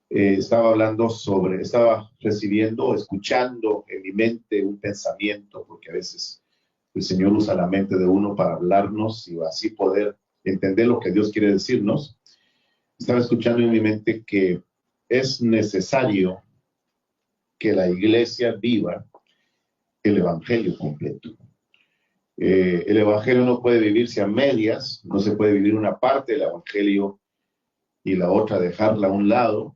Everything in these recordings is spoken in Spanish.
estaba recibiendo, escuchando en mi mente un pensamiento, porque a veces el Señor usa la mente de uno para hablarnos y así poder entender lo que Dios quiere decirnos. Estaba escuchando en mi mente que es necesario que la iglesia viva el evangelio completo. El evangelio no puede vivirse a medias, no se puede vivir una parte del evangelio y la otra dejarla a un lado,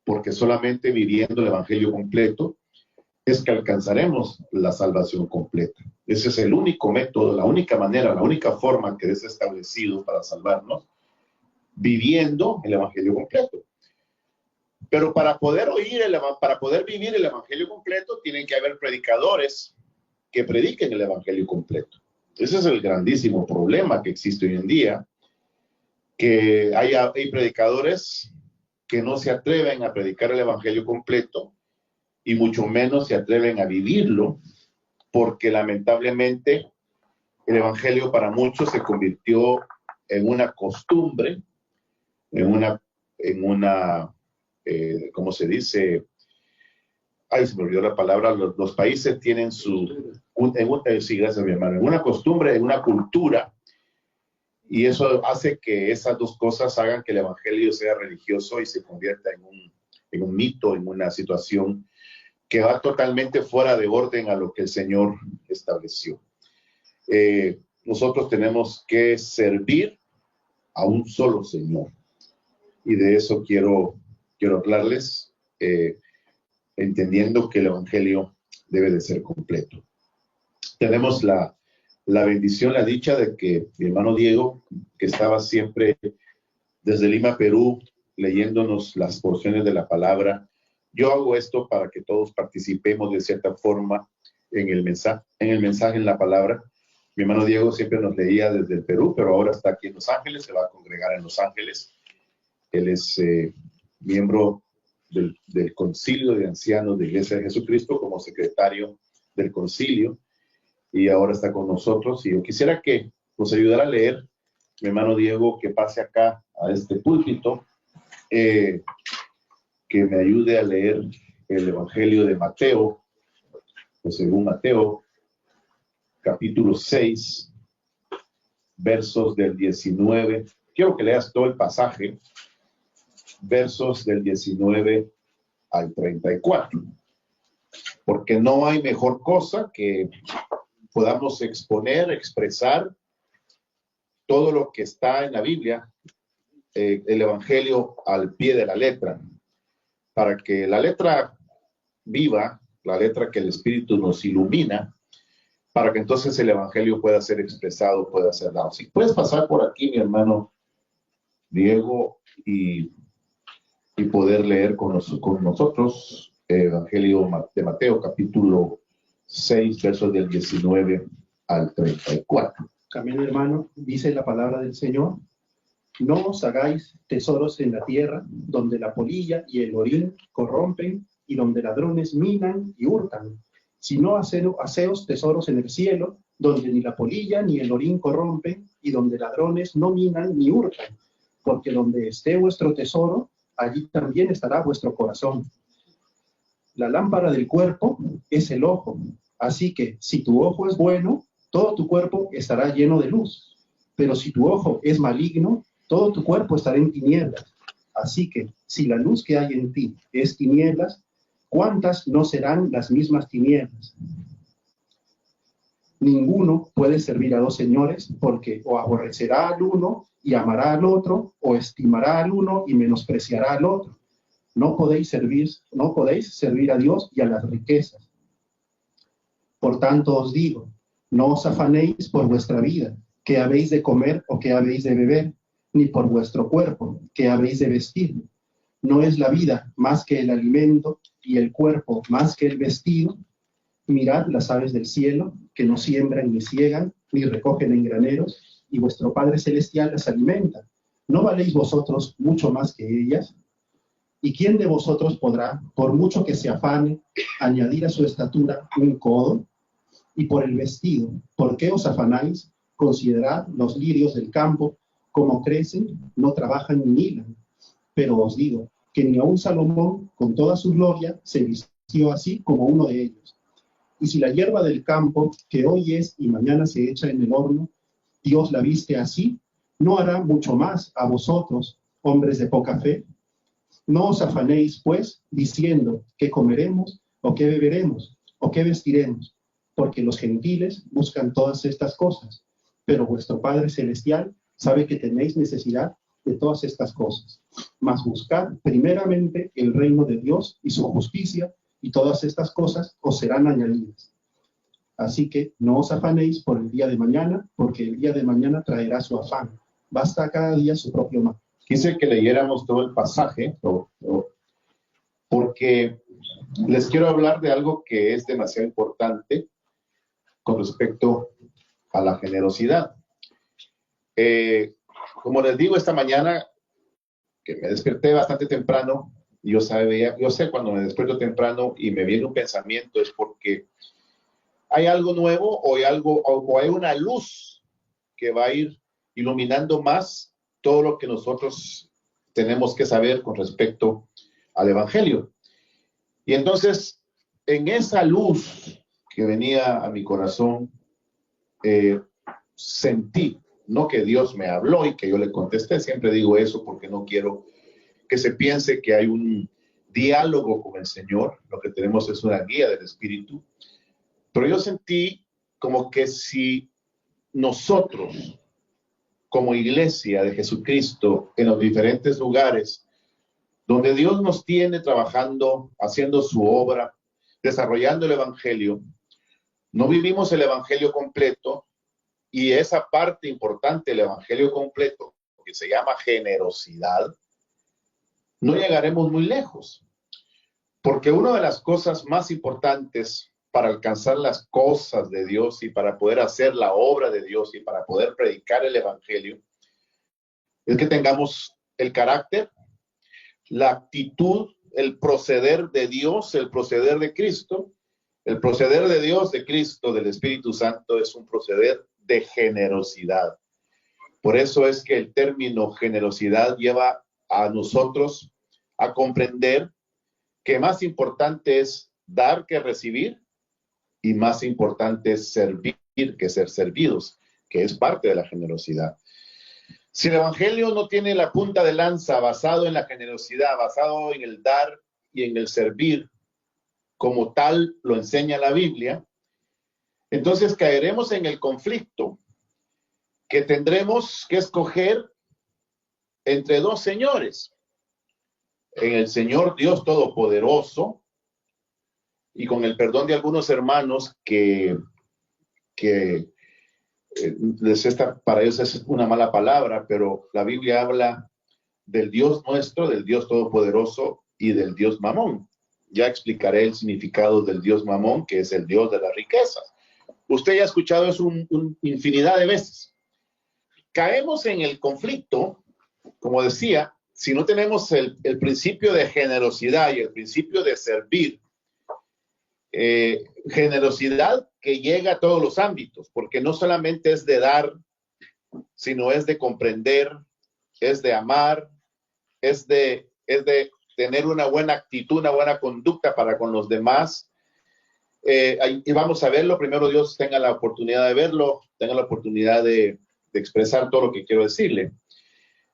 porque solamente viviendo el evangelio completo es que alcanzaremos la salvación completa. Ese es el único método, la única manera, la única forma que es establecido para salvarnos, viviendo el evangelio completo. Pero para poder vivir el evangelio completo, tienen que haber predicadores que prediquen el evangelio completo. Ese es el grandísimo problema que existe hoy en día, que hay predicadores que no se atreven a predicar el evangelio completo y mucho menos se atreven a vivirlo, porque lamentablemente el evangelio para muchos se convirtió en una costumbre, ¿cómo se dice? Ay, se me olvidó la palabra. Los países tienen sí, gracias mi hermano, en una costumbre, en una cultura, y eso hace que esas dos cosas hagan que el evangelio sea religioso y se convierta en un mito, en una situación que va totalmente fuera de orden a lo que el Señor estableció. Nosotros tenemos que servir a un solo Señor, y de eso quiero hablarles, entendiendo que el evangelio debe de ser completo. Tenemos la bendición, la dicha de que mi hermano Diego, que estaba siempre desde Lima, Perú, leyéndonos las porciones de la palabra. Yo hago esto para que todos participemos de cierta forma en el mensaje, en la palabra. Mi hermano Diego siempre nos leía desde el Perú, pero ahora está aquí en Los Ángeles, se va a congregar en Los Ángeles. Él es miembro del Concilio de Ancianos de Iglesia de Jesucristo, como secretario del concilio, y ahora está con nosotros. Y yo quisiera que nos ayudara a leer, mi hermano Diego, que pase acá a este púlpito, que me ayude a leer el Evangelio de Mateo, o según Mateo, capítulo 6, versos del 19. Quiero que leas todo el pasaje, versos del 19 al 34, porque no hay mejor cosa que podamos expresar todo lo que está en la Biblia, el Evangelio al pie de la letra, para que la letra viva, la letra que el Espíritu nos ilumina, para que entonces el Evangelio pueda ser expresado, pueda ser dado. Si puedes pasar por aquí, mi hermano Diego, y poder leer con nosotros Evangelio de Mateo, capítulo 6, versos del 19 al 34. Amén, hermano. Dice la palabra del Señor: no os hagáis tesoros en la tierra, donde la polilla y el orín corrompen, y donde ladrones minan y hurtan, sino haceos tesoros en el cielo, donde ni la polilla ni el orín corrompen, y donde ladrones no minan ni hurtan, porque donde esté vuestro tesoro, allí también estará vuestro corazón. La lámpara del cuerpo es el ojo, así que si tu ojo es bueno, todo tu cuerpo estará lleno de luz, pero si tu ojo es maligno, todo tu cuerpo estará en tinieblas. Así que si la luz que hay en ti es tinieblas, ¿cuántas no serán las mismas tinieblas? Ninguno puede servir a dos señores, porque o aborrecerá al uno y amará al otro, o estimará al uno y menospreciará al otro. No podéis servir a Dios y a las riquezas. Por tanto os digo, no os afanéis por vuestra vida, qué habéis de comer o qué habéis de beber, ni por vuestro cuerpo, qué habéis de vestir. ¿No es la vida más que el alimento y el cuerpo más que el vestido? Mirad las aves del cielo, que no siembran ni ciegan, ni recogen en graneros, y vuestro Padre Celestial las alimenta. ¿No valéis vosotros mucho más que ellas? ¿Y quién de vosotros podrá, por mucho que se afane, añadir a su estatura un codo? Y por el vestido, ¿por qué os afanáis? Considerad los lirios del campo, cómo crecen, no trabajan ni hilan. Pero os digo que ni aun Salomón, con toda su gloria, se vistió así como uno de ellos. Y si la hierba del campo, que hoy es y mañana se echa en el horno, Dios la viste así, ¿no hará mucho más a vosotros, hombres de poca fe? No os afanéis, pues, diciendo qué comeremos, o qué beberemos, o qué vestiremos, porque los gentiles buscan todas estas cosas, pero vuestro Padre Celestial sabe que tenéis necesidad de todas estas cosas. Mas buscad primeramente el reino de Dios y su justicia, y todas estas cosas os serán añadidas. Así que no os afanéis por el día de mañana, porque el día de mañana traerá su afán. Basta cada día su propio mal. Quise que leyéramos todo el pasaje, porque les quiero hablar de algo que es demasiado importante con respecto a la generosidad. Como les digo, esta mañana que me desperté bastante temprano, yo sé cuando me despierto temprano y me viene un pensamiento es porque hay algo nuevo o hay una luz que va a ir iluminando más todo lo que nosotros tenemos que saber con respecto al Evangelio. Y entonces, en esa luz que venía a mi corazón, sentí, no que Dios me habló y que yo le contesté, siempre digo eso porque no quiero que se piense que hay un diálogo con el Señor, lo que tenemos es una guía del Espíritu, pero yo sentí como que si nosotros, como iglesia de Jesucristo, en los diferentes lugares donde Dios nos tiene trabajando, haciendo su obra, desarrollando el Evangelio, no vivimos el Evangelio completo, y esa parte importante del Evangelio completo, que se llama generosidad, no llegaremos muy lejos. Porque una de las cosas más importantes para alcanzar las cosas de Dios y para poder hacer la obra de Dios y para poder predicar el Evangelio, es que tengamos el carácter, la actitud, el proceder de Dios, el proceder de Cristo. El proceder de Dios, de Cristo, del Espíritu Santo es un proceder de generosidad. Por eso es que el término generosidad lleva a nosotros a comprender que más importante es dar que recibir y más importante es servir que ser servidos, que es parte de la generosidad. Si el Evangelio no tiene la punta de lanza basado en la generosidad, basado en el dar y en el servir, como tal lo enseña la Biblia, entonces caeremos en el conflicto que tendremos que escoger entre dos señores. En el Señor Dios Todopoderoso, y con el perdón de algunos hermanos que para ellos es una mala palabra, pero la Biblia habla del Dios nuestro, del Dios Todopoderoso y del Dios Mamón. Ya explicaré el significado del Dios Mamón, que es el Dios de las riquezas. Usted ya ha escuchado eso infinidad de veces. Caemos en el conflicto, como decía, si no tenemos el principio de generosidad y el principio de servir. Generosidad que llega a todos los ámbitos, porque no solamente es de dar, sino es de comprender, es de amar, es de tener una buena actitud, una buena conducta para con los demás. Y vamos a verlo. Primero Dios tenga la oportunidad de verlo, tenga la oportunidad de expresar todo lo que quiero decirle.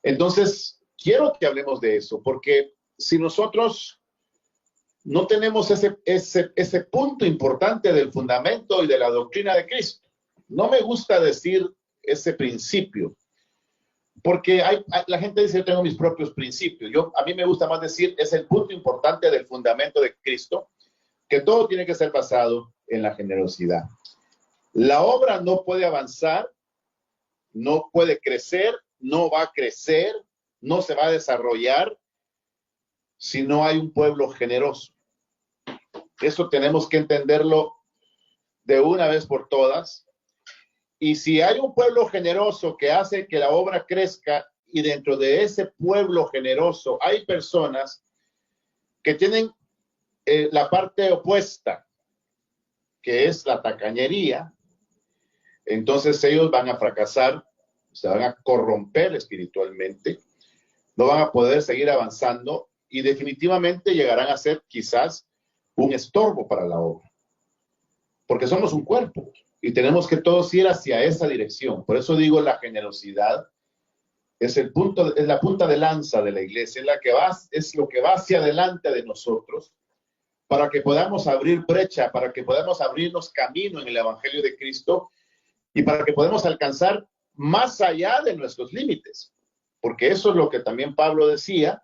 Entonces, quiero que hablemos de eso, porque si nosotros no tenemos ese punto importante del fundamento y de la doctrina de Cristo, no me gusta decir ese principio, porque la gente dice, yo tengo mis propios principios. A mí me gusta más decir, es el punto importante del fundamento de Cristo, que todo tiene que ser basado en la generosidad. La obra no puede avanzar, no puede crecer, no va a crecer, no se va a desarrollar si no hay un pueblo generoso. Eso tenemos que entenderlo de una vez por todas. Y si hay un pueblo generoso que hace que la obra crezca, y dentro de ese pueblo generoso hay personas que tienen la parte opuesta, que es la tacañería, entonces ellos van a fracasar, se van a corromper espiritualmente, no van a poder seguir avanzando y definitivamente llegarán a ser quizás un estorbo para la obra. Porque somos un cuerpo y tenemos que todos ir hacia esa dirección. Por eso digo, la generosidad es la punta de lanza de la iglesia, es lo que va hacia adelante de nosotros para que podamos abrir brecha, para que podamos abrirnos camino en el Evangelio de Cristo y para que podamos alcanzar más allá de nuestros límites. Porque eso es lo que también Pablo decía,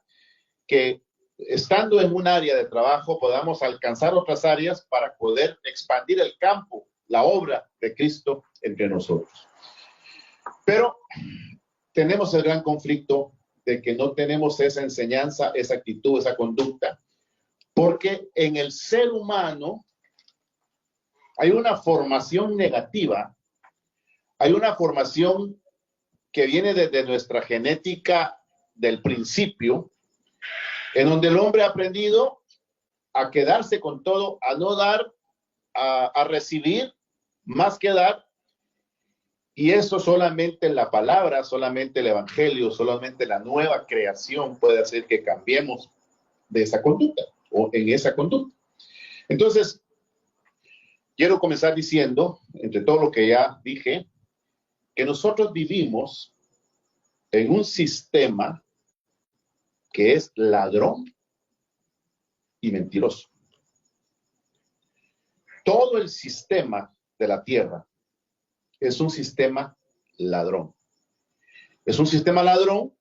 que estando en un área de trabajo podamos alcanzar otras áreas para poder expandir el campo, la obra de Cristo entre nosotros. Pero tenemos el gran conflicto de que no tenemos esa enseñanza, esa actitud, esa conducta, porque en el ser humano hay una formación negativa, hay una formación que viene desde nuestra genética del principio, en donde el hombre ha aprendido a quedarse con todo, a no dar, a recibir más que dar, y eso solamente la palabra, solamente el evangelio, solamente la nueva creación puede hacer que cambiemos de esa conducta o en esa conducta. Entonces, quiero comenzar diciendo, entre todo lo que ya dije, que nosotros vivimos en un sistema que es ladrón y mentiroso. Todo el sistema de la tierra es un sistema ladrón. Es un sistema ladrón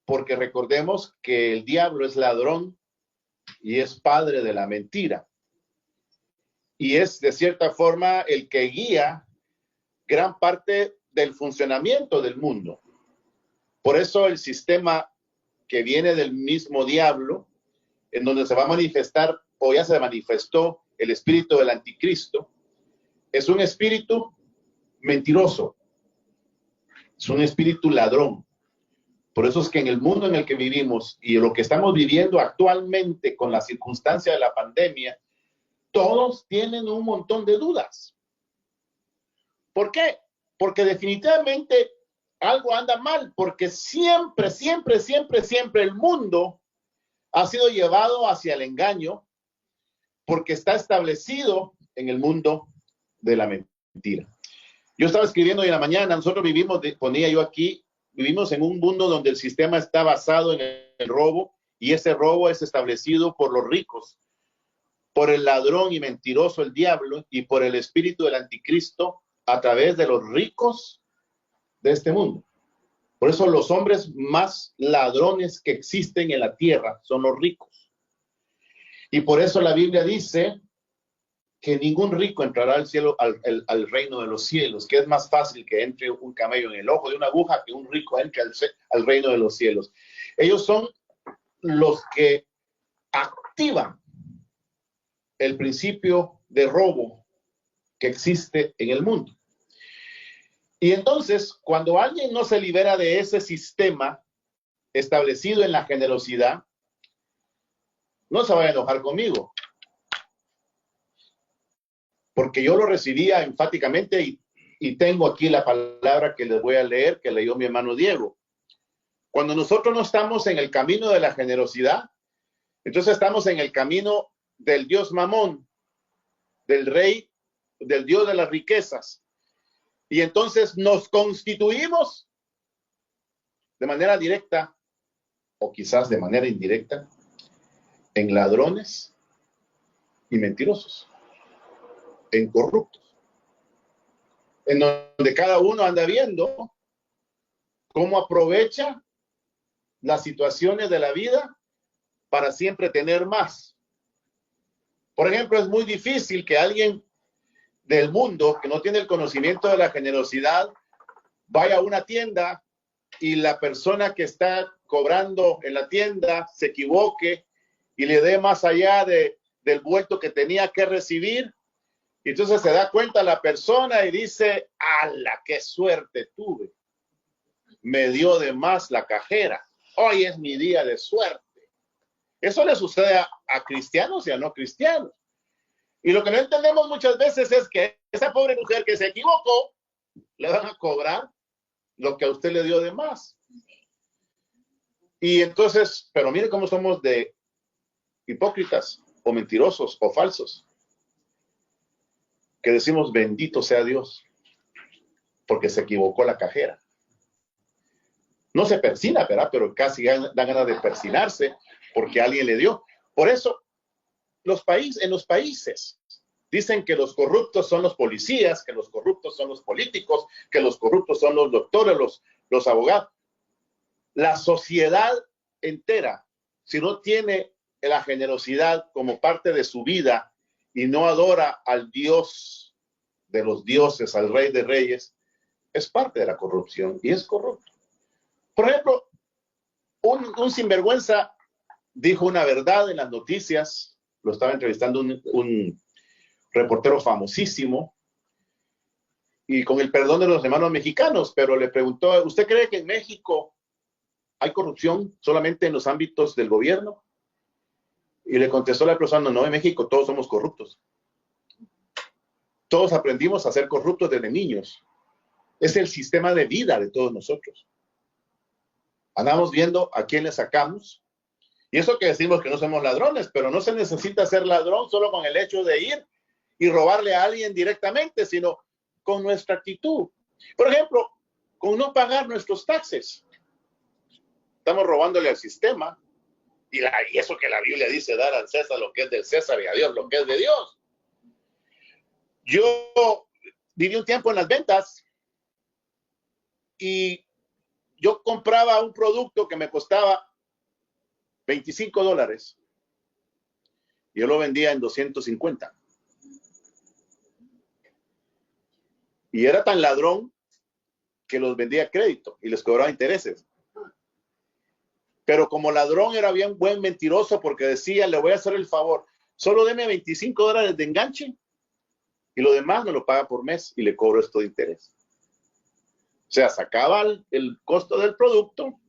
porque recordemos que el diablo es ladrón y es padre de la mentira. Y es de cierta forma el que guía gran parte del funcionamiento del mundo. Por eso el sistema que viene del mismo diablo, en donde se va a manifestar, o ya se manifestó, el espíritu del anticristo, es un espíritu mentiroso, es un espíritu ladrón. Por eso es que en el mundo en el que vivimos y lo que estamos viviendo actualmente con la circunstancia de la pandemia, todos tienen un montón de dudas. ¿Por qué? Porque definitivamente algo anda mal, porque siempre el mundo ha sido llevado hacia el engaño, porque está establecido en el mundo de la mentira. Yo estaba escribiendo hoy en la mañana, nosotros vivimos, ponía yo aquí, vivimos en un mundo donde el sistema está basado en el robo, y ese robo es establecido por los ricos, por el ladrón y mentiroso, el diablo, y por el espíritu del anticristo a través de los ricos de este mundo. Por eso los hombres más ladrones que existen en la tierra son los ricos. Y por eso la Biblia dice que ningún rico entrará al cielo, al reino de los cielos, que es más fácil que entre un camello en el ojo de una aguja que un rico entre al reino de los cielos. Ellos son los que activan el principio de robo que existe en el mundo. Y entonces, cuando alguien no se libera de ese sistema establecido en la generosidad, no se vaya a enojar conmigo, porque yo lo recibía enfáticamente y tengo aquí la palabra que les voy a leer, que leyó mi hermano Diego. Cuando nosotros no estamos en el camino de la generosidad, entonces estamos en el camino del Dios Mamón, del rey, del Dios de las riquezas. Y entonces nos constituimos de manera directa o quizás de manera indirecta en ladrones y mentirosos, en corruptos, en donde cada uno anda viendo cómo aprovecha las situaciones de la vida para siempre tener más. Por ejemplo, es muy difícil que alguien del mundo que no tiene el conocimiento de la generosidad vaya a una tienda y la persona que está cobrando en la tienda se equivoque y le dé más allá del vuelto que tenía que recibir. Y entonces se da cuenta la persona y dice, ¡ala, qué suerte tuve! Me dio de más la cajera. Hoy es mi día de suerte. Eso le sucede a cristianos y a no cristianos. Y lo que no entendemos muchas veces es que esa pobre mujer que se equivocó, le van a cobrar lo que a usted le dio de más. Y entonces, pero mire cómo somos de hipócritas o mentirosos o falsos, que decimos bendito sea Dios, porque se equivocó la cajera. No se persina, ¿verdad? Pero casi da ganas de persinarse porque alguien le dio. Por eso, en los países dicen que los corruptos son los policías, que los corruptos son los políticos, que los corruptos son los doctores, los abogados. La sociedad entera, si no tiene la generosidad como parte de su vida y no adora al Dios de los dioses, al Rey de Reyes, es parte de la corrupción y es corrupto. Por ejemplo, un sinvergüenza dijo una verdad en las noticias, lo estaba entrevistando un reportero famosísimo, y con el perdón de los hermanos mexicanos, pero le preguntó, ¿usted cree que en México hay corrupción solamente en los ámbitos del gobierno? Y le contestó la persona, no, en México todos somos corruptos. Todos aprendimos a ser corruptos desde niños. Es el sistema de vida de todos nosotros. Andamos viendo a quién le sacamos. Y eso que decimos que no somos ladrones, pero no se necesita ser ladrón solo con el hecho de ir y robarle a alguien directamente, sino con nuestra actitud. Por ejemplo, con no pagar nuestros taxes. Estamos robándole al sistema. Y eso que la Biblia dice, dar al César lo que es del César y a Dios lo que es de Dios. Yo viví un tiempo en las ventas y yo compraba un producto que me costaba $25. Yo lo vendía en 250. Y era tan ladrón que los vendía a crédito y les cobraba intereses. Pero como ladrón era bien buen mentiroso porque decía, le voy a hacer el favor, solo deme $25 de enganche y lo demás me lo paga por mes y le cobro esto de interés. O sea, sacaba el costo del producto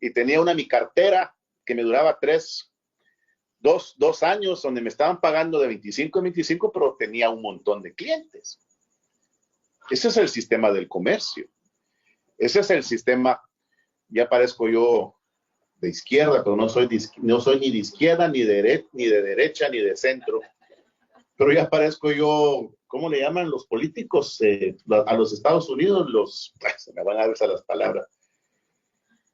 y tenía mi cartera que me duraba 2 años, donde me estaban pagando de 25 en 25, pero tenía un montón de clientes. Ese es el sistema del comercio. Ese es el sistema, ya parezco yo de izquierda, pero no soy ni de izquierda, ni de derecha, ni de centro. Pero ya parezco yo, ¿cómo le llaman los políticos a los Estados Unidos? Se me van a ver las palabras.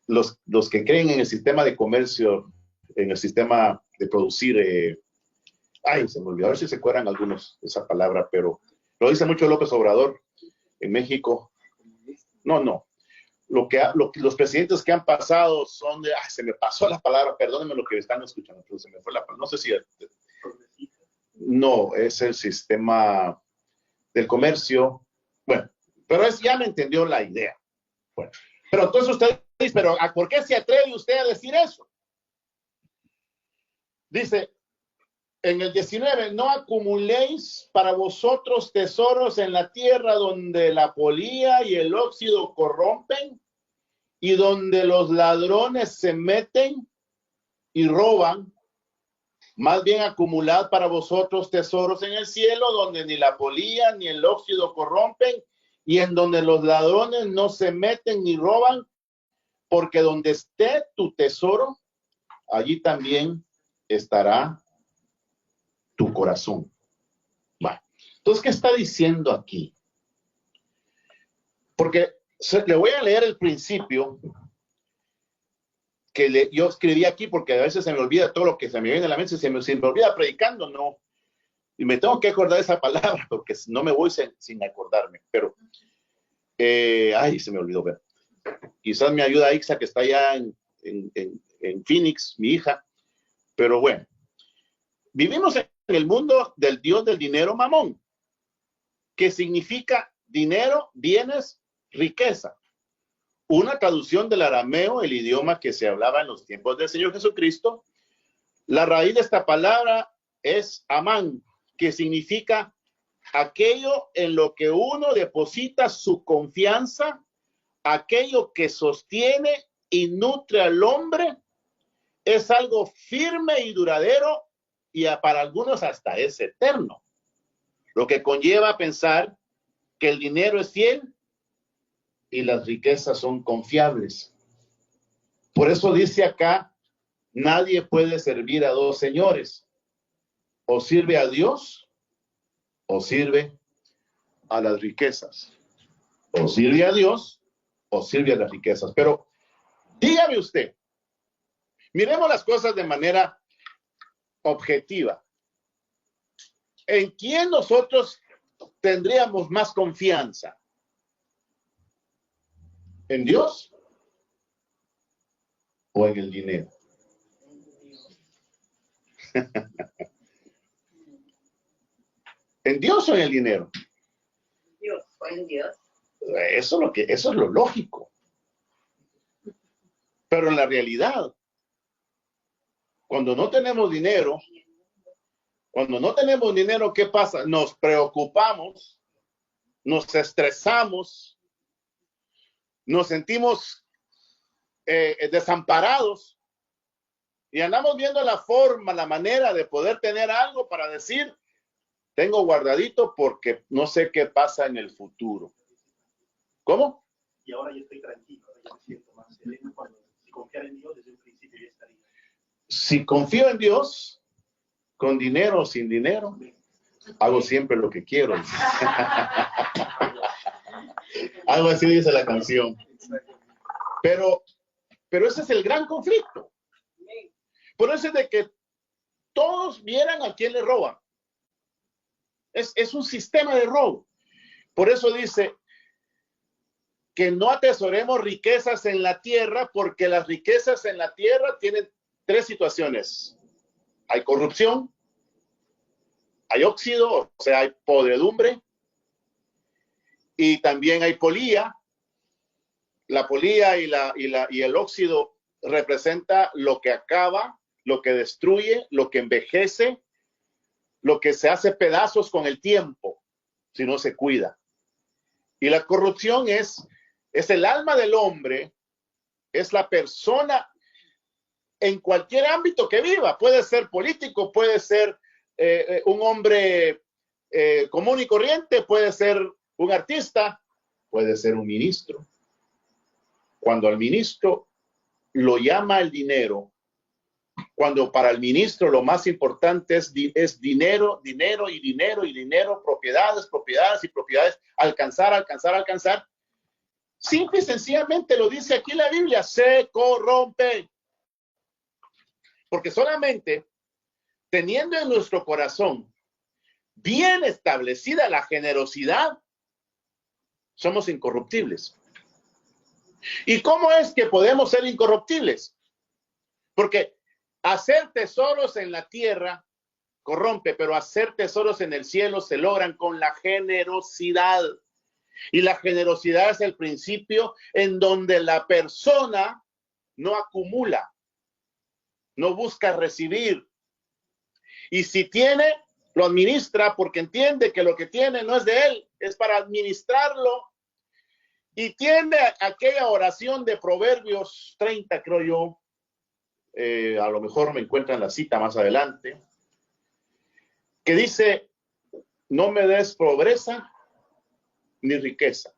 Los que creen en el sistema de comercio, en el sistema de producir. Se me olvidó, a ver si se acuerdan algunos de esa palabra, pero lo dice mucho López Obrador en México. No. Los presidentes que han pasado son de, se me pasó la palabra, perdónenme lo que están escuchando, pero se me fue la palabra, no sé si, no, es el sistema del comercio, bueno, pero ya me entendió la idea. Bueno, pero entonces usted dice, pero ¿por qué se atreve usted a decir eso? Dice, en el 19, no acumuléis para vosotros tesoros en la tierra donde la polía y el óxido corrompen y donde los ladrones se meten y roban. Más bien acumulad para vosotros tesoros en el cielo donde ni la polía ni el óxido corrompen y en donde los ladrones no se meten ni roban, porque donde esté tu tesoro, allí también estará tu corazón. Bueno, entonces, ¿qué está diciendo aquí? Porque le voy a leer el principio que yo escribí aquí, porque a veces se me olvida todo lo que se me viene a la mente, se me olvida predicando, no. Y me tengo que acordar de esa palabra, porque no me voy sin acordarme, pero, se me olvidó ver. Quizás me ayuda Ixa, que está allá en Phoenix, mi hija, pero bueno. Vivimos en el mundo del Dios del dinero mamón, que significa dinero, bienes, riqueza. Una traducción del arameo, el idioma que se hablaba en los tiempos del Señor Jesucristo. La raíz de esta palabra es amán, que significa aquello en lo que uno deposita su confianza, aquello que sostiene y nutre al hombre, es algo firme y duradero y para algunos hasta es eterno, lo que conlleva a pensar que el dinero es fiel y las riquezas son confiables. Por eso dice acá, Nadie puede servir a dos señores. O sirve a Dios o sirve a las riquezas. O sirve a Dios o sirve a las riquezas. Pero dígame usted, miremos las cosas de manera objetiva. ¿En quién nosotros tendríamos más confianza? ¿En Dios o en el dinero? ¿En Dios o en el dinero? Dios, o en Dios. Eso es lo lógico. Pero en la realidad, cuando no tenemos dinero, ¿qué pasa? Nos preocupamos, nos estresamos, nos sentimos desamparados y andamos viendo la forma, la manera de poder tener algo para decir, tengo guardadito porque no sé qué pasa en el futuro. ¿Cómo? Y ahora yo estoy tranquilo, ya me siento más sereno cuando si confiar en Dios desde un principio ya estaría. Si confío en Dios, con dinero o sin dinero, hago siempre lo que quiero. Algo así dice la canción. Pero ese es el gran conflicto. Por eso es de que todos vieran a quién le roban. Es un sistema de robo. Por eso dice que no atesoremos riquezas en la tierra, porque las riquezas en la tierra tienen tres situaciones. Hay corrupción, hay óxido, o sea, hay podredumbre, y también hay polía. La polía y el óxido representa lo que acaba, lo que destruye, lo que envejece, lo que se hace pedazos con el tiempo, si no se cuida. Y la corrupción es el alma del hombre, es la persona en cualquier ámbito que viva. Puede ser político, puede ser un hombre común y corriente, puede ser un artista, puede ser un ministro. Cuando al ministro lo llama el dinero, cuando para el ministro lo más importante es dinero, dinero y dinero y dinero, propiedades, propiedades y propiedades, alcanzar, alcanzar, alcanzar, simple y sencillamente lo dice aquí la Biblia, se corrompe. Porque solamente teniendo en nuestro corazón bien establecida la generosidad, somos incorruptibles. ¿Y cómo es que podemos ser incorruptibles? Porque hacer tesoros en la tierra corrompe, pero hacer tesoros en el cielo se logran con la generosidad. Y la generosidad es el principio en donde la persona no acumula, no busca recibir. Y si tiene, lo administra porque entiende que lo que tiene no es de él, es para administrarlo. Y tiene aquella oración de Proverbios 30, creo yo, a lo mejor me encuentran la cita más adelante, que dice, no me des pobreza ni riqueza.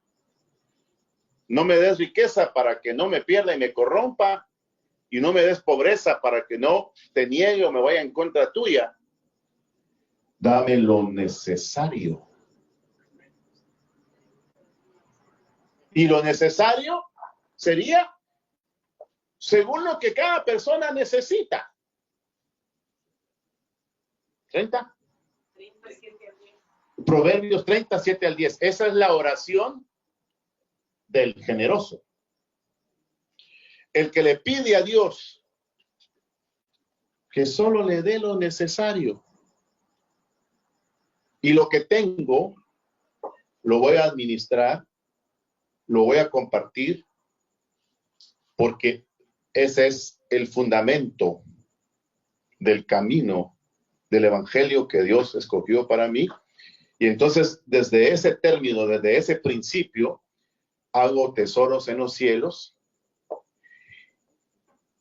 No me des riqueza para que no me pierda y me corrompa, y no me des pobreza para que no te niegue o me vaya en contra tuya. Dame lo necesario. Y lo necesario sería según lo que cada persona necesita. 30. Proverbios 37 al 10. Esa es la oración del generoso. El que le pide a Dios que solo le dé lo necesario. Y lo que tengo, lo voy a administrar, lo voy a compartir, porque ese es el fundamento del camino del evangelio que Dios escogió para mí. Y entonces, desde ese término, desde ese principio, hago tesoros en los cielos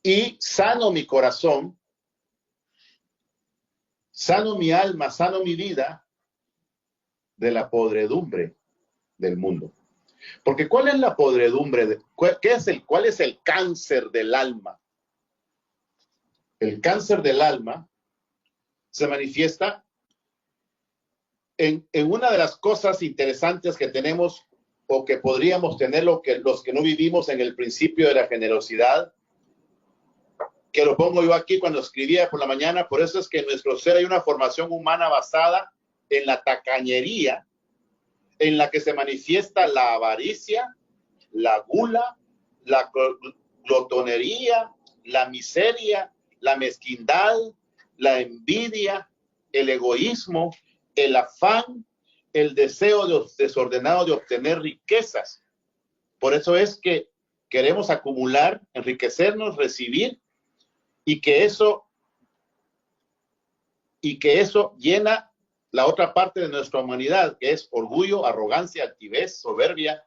y sano mi corazón, sano mi alma, sano mi vida de la podredumbre del mundo. Porque ¿cuál es la podredumbre? ¿Cuál es el cáncer del alma? El cáncer del alma se manifiesta en una de las cosas interesantes que tenemos o que podríamos tener los que no vivimos en el principio de la generosidad, que lo pongo yo aquí cuando escribía por la mañana. Por eso es que en nuestro ser hay una formación humana basada en la tacañería, en la que se manifiesta la avaricia, la gula, la glotonería, la miseria, la mezquindad, la envidia, el egoísmo, el afán, el deseo desordenado de obtener riquezas. Por eso es que queremos acumular, enriquecernos, recibir, y que eso llena la otra parte de nuestra humanidad, que es orgullo, arrogancia, altivez, soberbia,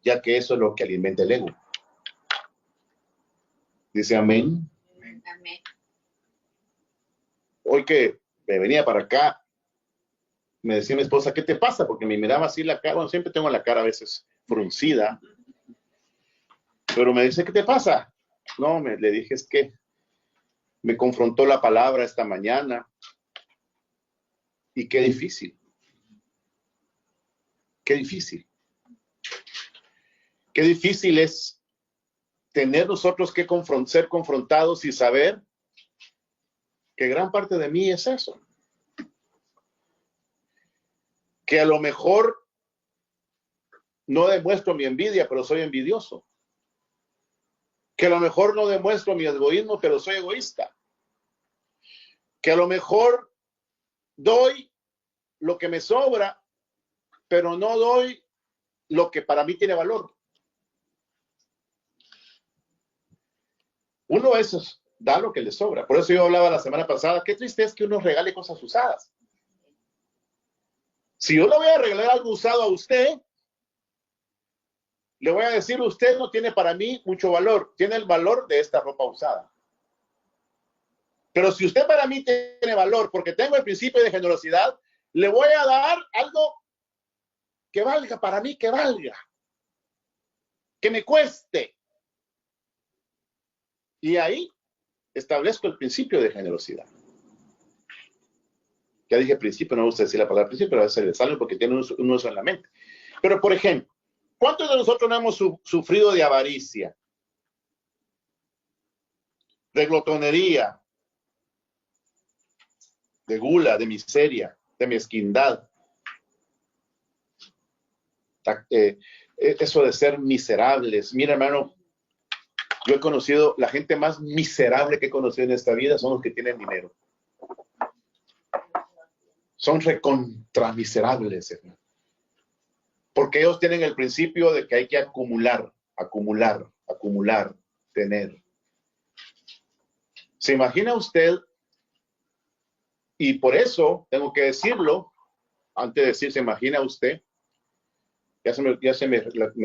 ya que eso es lo que alimenta el ego. Dice amén. Amén. Hoy que me venía para acá, me decía mi esposa, ¿qué te pasa? Porque me miraba así la cara. Bueno, siempre tengo la cara a veces fruncida, pero me dice, ¿qué te pasa? No, le dije, es que me confrontó la palabra esta mañana y qué difícil. Qué difícil. Qué difícil es tener nosotros que ser confrontados y saber que gran parte de mí es eso. Que a lo mejor no demuestro mi envidia, pero soy envidioso. Que a lo mejor no demuestro mi egoísmo, pero soy egoísta. Que a lo mejor doy lo que me sobra, pero no doy lo que para mí tiene valor. Uno es da lo que le sobra. Por eso yo hablaba la semana pasada, qué triste es que uno regale cosas usadas. Si yo le voy a regalar algo usado a usted, le voy a decir, usted no tiene para mí mucho valor, tiene el valor de esta ropa usada. Pero si usted para mí tiene valor, porque tengo el principio de generosidad, le voy a dar algo que valga para mí, que valga, que me cueste. Y ahí establezco el principio de generosidad. Ya dije principio, no me gusta decir la palabra principio, pero a veces le sale porque tiene un uso en la mente. Pero, por ejemplo, ¿cuántos de nosotros no hemos sufrido de avaricia, de glotonería, de gula, de miseria, de mezquindad? Eso de ser miserables. Mira, hermano, yo he conocido, la gente más miserable que he conocido en esta vida son los que tienen dinero. Son recontra miserables, hermano. Porque ellos tienen el principio de que hay que acumular, tener. ¿Se imagina usted? Y por eso tengo que decirlo, antes de decir, ¿se imagina usted? Ya se me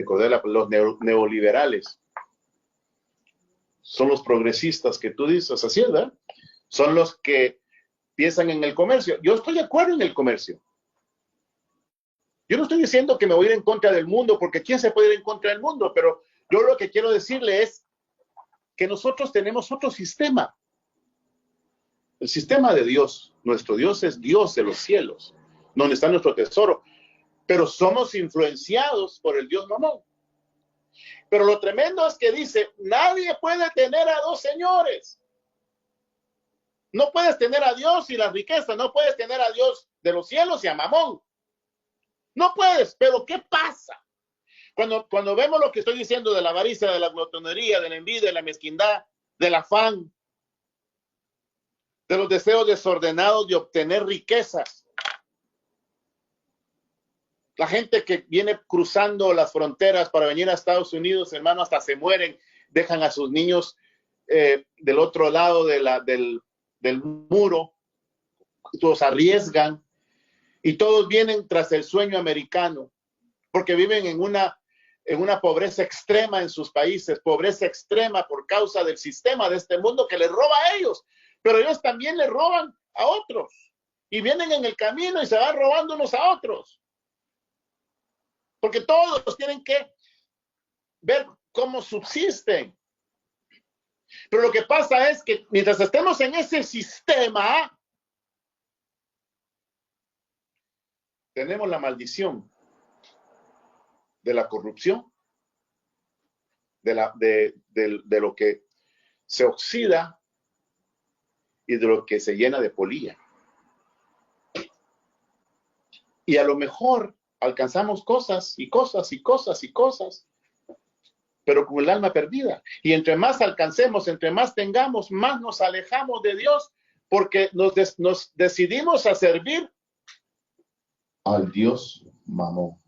acordé de los neoliberales. Son los progresistas que tú dices, así es, ¿verdad? Son los que piensan en el comercio. Yo estoy de acuerdo en el comercio. Yo no estoy diciendo que me voy a ir en contra del mundo, porque ¿quién se puede ir en contra del mundo? Pero yo lo que quiero decirle es que nosotros tenemos otro sistema. El sistema de Dios. Nuestro Dios es Dios de los cielos, donde está nuestro tesoro. Pero somos influenciados por el Dios Mamón. Pero lo tremendo es que dice, nadie puede tener a dos señores. No puedes tener a Dios y la riqueza, no puedes tener a Dios de los cielos y a Mamón. No puedes, pero ¿qué pasa? Cuando vemos lo que estoy diciendo de la avaricia, de la glotonería, de la envidia, de la mezquindad, del afán, de los deseos desordenados de obtener riquezas. La gente que viene cruzando las fronteras para venir a Estados Unidos, hermano, hasta se mueren, dejan a sus niños del otro lado del muro, todos arriesgan y todos vienen tras el sueño americano, porque viven en una pobreza extrema en sus países, pobreza extrema por causa del sistema de este mundo que les roba a ellos, pero ellos también le roban a otros y vienen en el camino y se van robando unos a otros. Porque todos tienen que ver cómo subsisten. Pero lo que pasa es que mientras estemos en ese sistema, tenemos la maldición de la corrupción, de lo que se oxida y de lo que se llena de polilla. Y a lo mejor alcanzamos cosas y cosas y cosas y cosas, pero con el alma perdida. Y entre más alcancemos, entre más tengamos, más nos alejamos de Dios, porque nos decidimos a servir al Dios Mamón.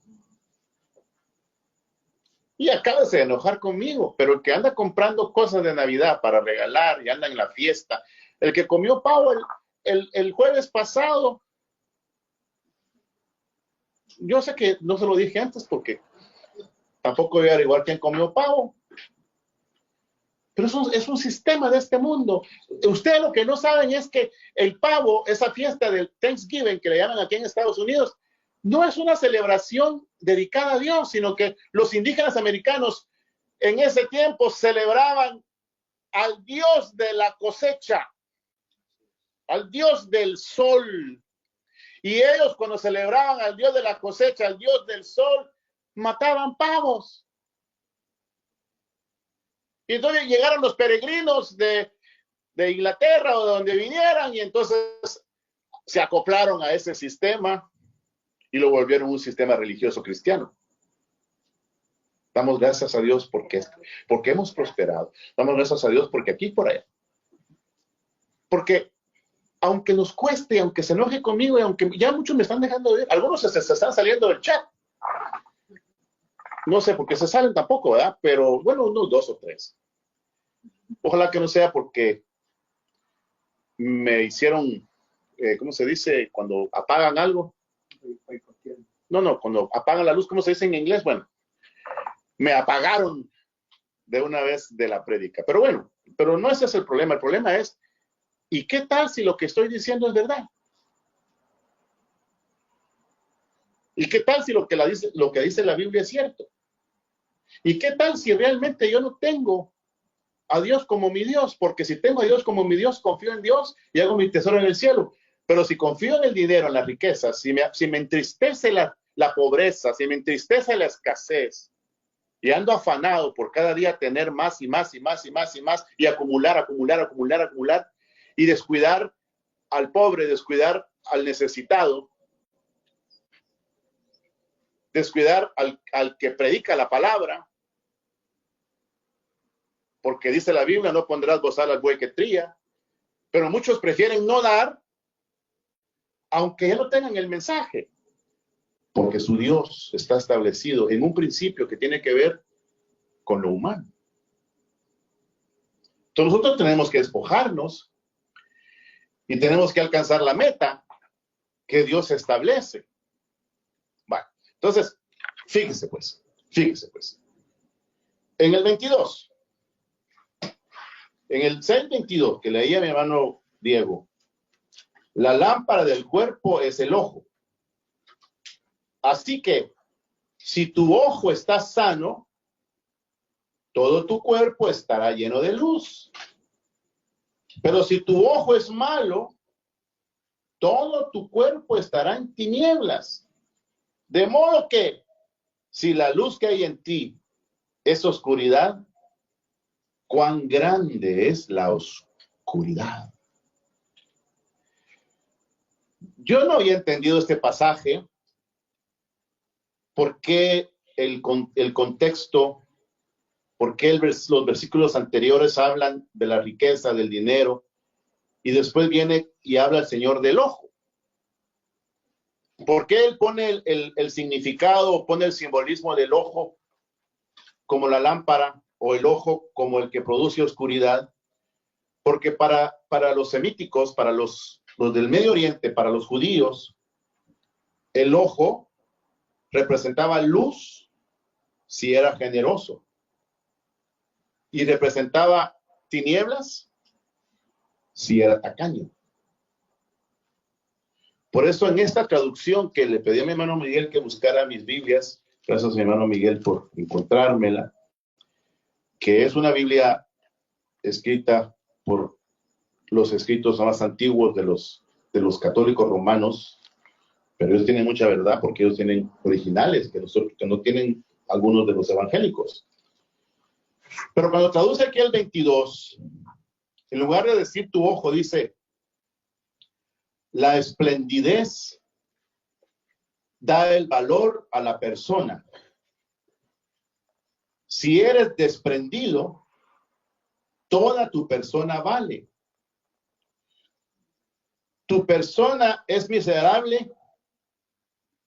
Y acabas de enojar conmigo, pero el que anda comprando cosas de Navidad para regalar y anda en la fiesta, el que comió pavo el jueves pasado, yo sé que no se lo dije antes porque tampoco voy a averiguar quién comió pavo, pero es un sistema de este mundo. Ustedes lo que no saben es que el pavo, esa fiesta del Thanksgiving que le llaman aquí en Estados Unidos, no es una celebración dedicada a Dios, sino que los indígenas americanos en ese tiempo celebraban al Dios de la cosecha, al Dios del sol. Y ellos cuando celebraban al Dios de la cosecha, al Dios del sol, mataban pavos. Y entonces llegaron los peregrinos de Inglaterra o de donde vinieran y entonces se acoplaron a ese sistema y lo volvieron un sistema religioso cristiano. Damos gracias a Dios porque hemos prosperado. Damos gracias a Dios porque aquí y por allá. Porque aunque nos cueste, aunque se enoje conmigo y aunque ya muchos me están dejando de ver, algunos se están saliendo del chat. No sé por qué se salen tampoco, ¿verdad? Pero bueno, unos 2 o 3. Ojalá que no sea porque me hicieron, ¿cómo se dice? Cuando apagan algo. No, cuando apagan la luz, ¿cómo se dice en inglés? Bueno, me apagaron de una vez de la prédica. Pero bueno, pero no ese es el problema. El problema es, ¿y qué tal si lo que estoy diciendo es verdad? ¿Y qué tal si lo que dice la Biblia es cierto? ¿Y qué tal si realmente yo no tengo a Dios como mi Dios? Porque si tengo a Dios como mi Dios, confío en Dios y hago mi tesoro en el cielo. Pero si confío en el dinero, en las riquezas, si me entristece la pobreza, si me entristece la escasez, y ando afanado por cada día tener más y más y más y más y más, y acumular, y descuidar al pobre, descuidar al necesitado, descuidar al que predica la palabra, porque dice la Biblia, no pondrás bozal al buey que trilla, pero muchos prefieren no dar, aunque ya no tengan el mensaje, porque su Dios está establecido en un principio que tiene que ver con lo humano. Entonces nosotros tenemos que despojarnos y tenemos que alcanzar la meta que Dios establece. Bueno, entonces, fíjese pues. En el 22, en el 6:22 que leía mi hermano Diego, la lámpara del cuerpo es el ojo. Así que, si tu ojo está sano, todo tu cuerpo estará lleno de luz. Pero si tu ojo es malo, todo tu cuerpo estará en tinieblas. De modo que, si la luz que hay en ti es oscuridad, cuán grande es la oscuridad. Yo no había entendido este pasaje, por qué el contexto, por qué los versículos anteriores hablan de la riqueza, del dinero, y después viene y habla el Señor del ojo. ¿Por qué él pone el significado, pone el simbolismo del ojo como la lámpara o el ojo como el que produce oscuridad? Porque para los semíticos, para los del Medio Oriente, para los judíos, el ojo representaba luz si era generoso y representaba tinieblas si era tacaño. Por eso en esta traducción que le pedí a mi hermano Miguel que buscara mis Biblias, gracias a mi hermano Miguel por encontrármela, que es una Biblia escrita por los escritos más antiguos de los católicos romanos, pero ellos tienen mucha verdad porque ellos tienen originales que no tienen algunos de los evangélicos. Pero cuando traduce aquí el 22, en lugar de decir tu ojo, dice, la esplendidez da el valor a la persona. Si eres desprendido, toda tu persona vale. Tu persona es miserable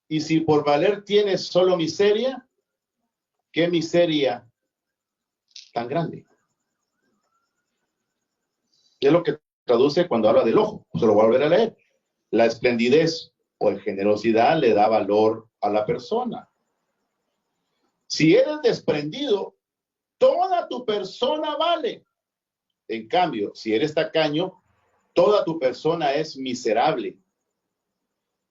y si por valer tienes solo miseria, ¿qué miseria tan grande? Es lo que traduce cuando habla del ojo. Se lo voy a volver a leer. La esplendidez o generosidad le da valor a la persona. Si eres desprendido, toda tu persona vale. En cambio, si eres tacaño, toda tu persona es miserable.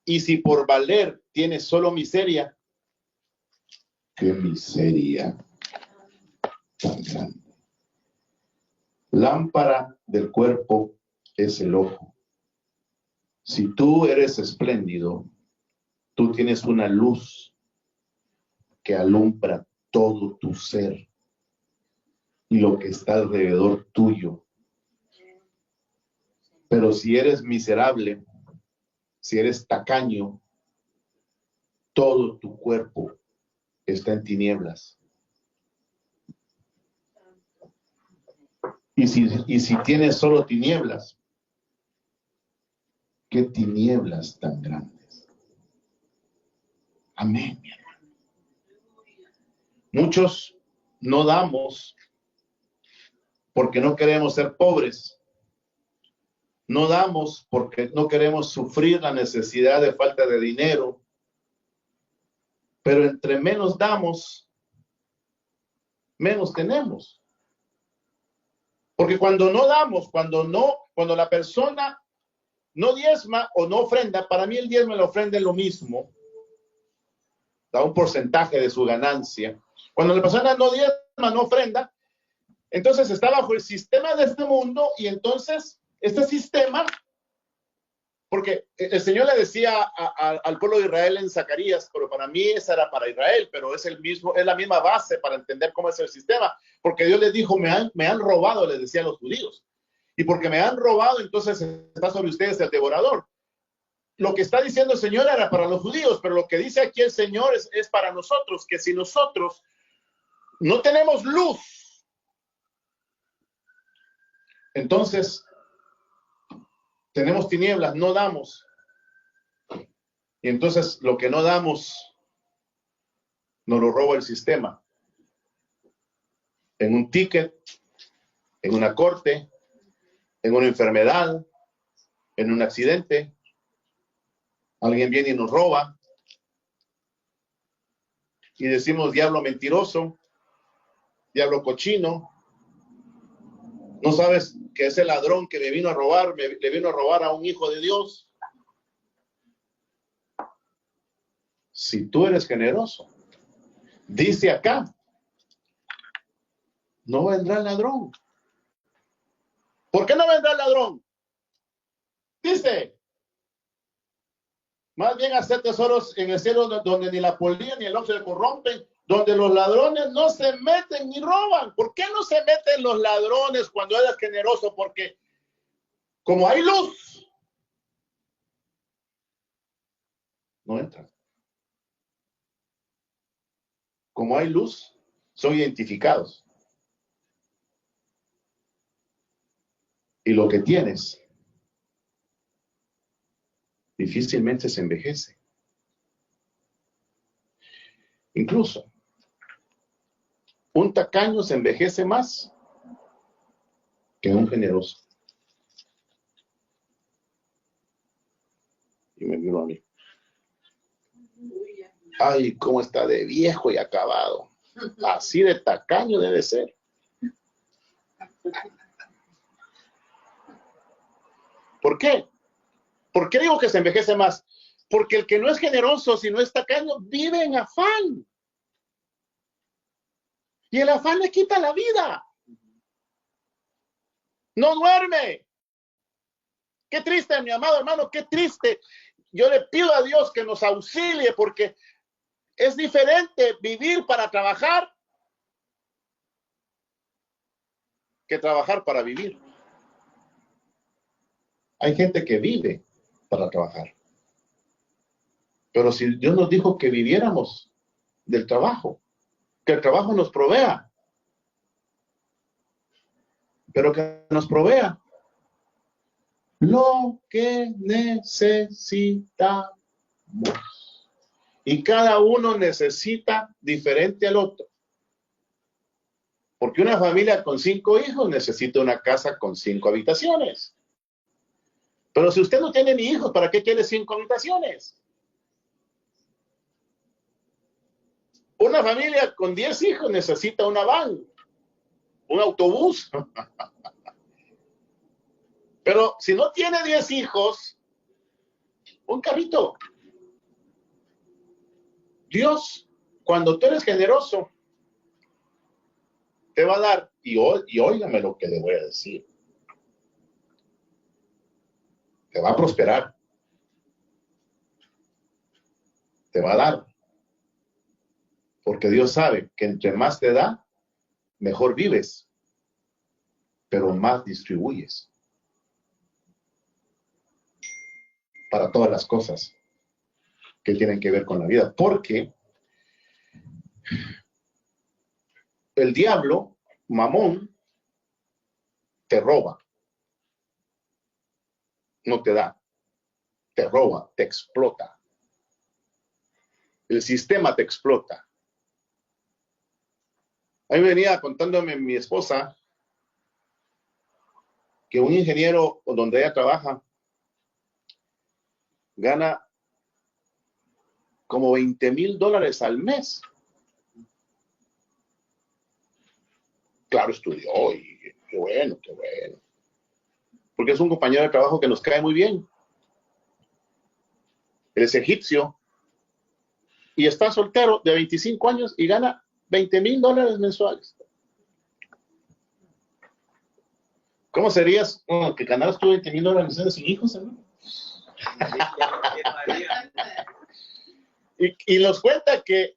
Y si por valer tienes solo miseria, ¿qué miseria tan grande? Lámpara del cuerpo es el ojo. Si tú eres espléndido, tú tienes una luz que alumbra todo tu ser y lo que está alrededor tuyo. Pero si eres miserable, si eres tacaño, todo tu cuerpo está en tinieblas. Y si tienes solo tinieblas, ¿qué tinieblas tan grandes? Amén, mi hermano. Muchos no damos porque no queremos ser pobres. No damos porque no queremos sufrir la necesidad de falta de dinero. Pero entre menos damos, menos tenemos. Porque cuando no damos, cuando la persona no diezma o no ofrenda, para mí el diezmo y la ofrenda es lo mismo. Da un porcentaje de su ganancia. Cuando la persona no diezma, no ofrenda, entonces está bajo el sistema de este mundo y entonces este sistema, porque el Señor le decía al pueblo de Israel en Zacarías, pero para mí esa era para Israel, pero es la misma base para entender cómo es el sistema, porque Dios les dijo, me han robado, les decía a los judíos, y porque me han robado, entonces está sobre ustedes el devorador. Lo que está diciendo el Señor era para los judíos, pero lo que dice aquí el Señor es para nosotros, que si nosotros no tenemos luz, entonces tenemos tinieblas, no damos. Y entonces lo que no damos nos lo roba el sistema. En un ticket, en una corte, en una enfermedad, en un accidente, alguien viene y nos roba. Y decimos diablo mentiroso, diablo cochino. No sabes que ese ladrón que me vino a robar, le vino a robar a un hijo de Dios. Si tú eres generoso, dice acá, no vendrá el ladrón. ¿Por qué no vendrá el ladrón? Dice, más bien hacer tesoros en el cielo donde ni la polilla ni el ojo se corrompen, donde los ladrones no se meten ni roban. ¿Por qué no se meten los ladrones cuando eres generoso? Porque como hay luz, no entran. Como hay luz, son identificados. Y lo que tienes difícilmente se envejece. Incluso, un tacaño se envejece más que un generoso. Y me miro a mí. Ay, cómo está de viejo y acabado. Así de tacaño debe ser. ¿Por qué? ¿Por qué digo que se envejece más? Porque el que no es generoso, si no es tacaño, vive en afán. Y el afán le quita la vida. No duerme. Qué triste, mi amado hermano, qué triste. Yo le pido a Dios que nos auxilie porque es diferente vivir para trabajar que trabajar para vivir. Hay gente que vive para trabajar. Pero si Dios nos dijo que viviéramos del trabajo, que el trabajo nos provea, pero que nos provea lo que necesitamos. Y cada uno necesita diferente al otro. Porque una familia con 5 hijos necesita una casa con 5 habitaciones. Pero si usted no tiene ni hijos, ¿para qué quiere 5 habitaciones? Una familia con 10 hijos necesita una van, un autobús. Pero si no tiene 10 hijos, un carrito. Dios, cuando tú eres generoso, te va a dar, y óigame lo que le voy a decir, te va a prosperar, te va a dar, porque Dios sabe que entre más te da, mejor vives, pero más distribuyes para todas las cosas que tienen que ver con la vida, porque el diablo, Mamón, te roba, no te da, te roba, te explota. El sistema te explota. A mí venía contándome mi esposa que un ingeniero donde ella trabaja gana como $20,000 al mes. Claro, estudió y qué bueno, qué bueno. Porque es un compañero de trabajo que nos cae muy bien. Él es egipcio y está soltero de 25 años y gana $20,000 mensuales. ¿Cómo serías que ganaras tú $20,000 mensuales sin hijos, hermano? Y nos cuenta que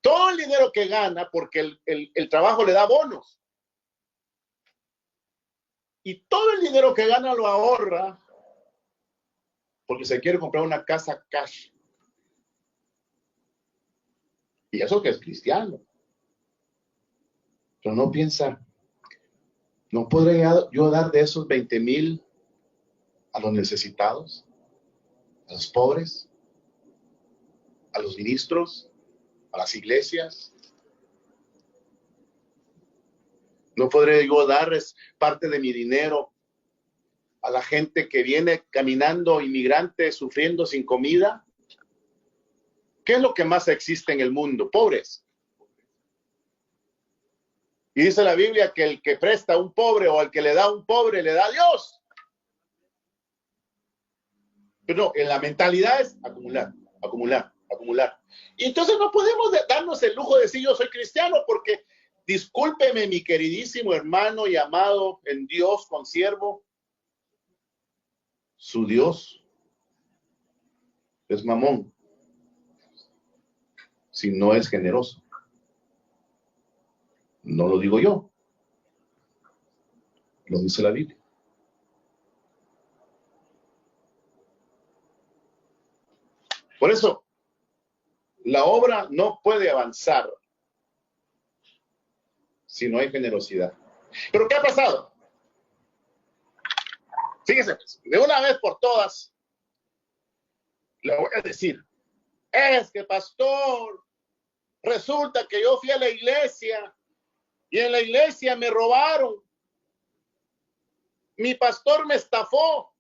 todo el dinero que gana, porque el trabajo le da bonos, y todo el dinero que gana lo ahorra porque se quiere comprar una casa cash. Y eso que es cristiano. Pero no piensa, ¿no podría yo dar de esos 20,000 a los necesitados, a los pobres, a los ministros, a las iglesias? ¿No podré yo darles parte de mi dinero a la gente que viene caminando, inmigrante, sufriendo sin comida? ¿Qué es lo que más existe en el mundo? Pobres. Y dice la Biblia que el que presta a un pobre o al que le da a un pobre, le da a Dios. Pero no, en la mentalidad es acumular, acumular, acumular. Y entonces no podemos darnos el lujo de decir yo soy cristiano porque, discúlpeme mi queridísimo hermano y amado en Dios, consiervo, su Dios es Mamón, si no es generoso. No lo digo yo, lo dice la Biblia. Por eso, la obra no puede avanzar si no hay generosidad. ¿Pero qué ha pasado? Fíjese, de una vez por todas, le voy a decir, es que pastor, resulta que yo fui a la iglesia y en la iglesia me robaron. Mi pastor me estafó.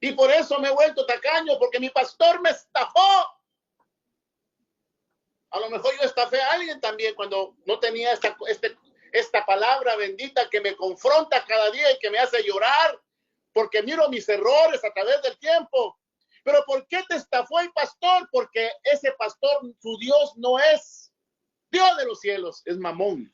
Y por eso me he vuelto tacaño, porque mi pastor me estafó. A lo mejor yo estafé a alguien también cuando no tenía esta palabra bendita que me confronta cada día y que me hace llorar, porque miro mis errores a través del tiempo. Pero ¿por qué te estafó el pastor? Porque ese pastor, su Dios no es Dios de los cielos, es Mamón.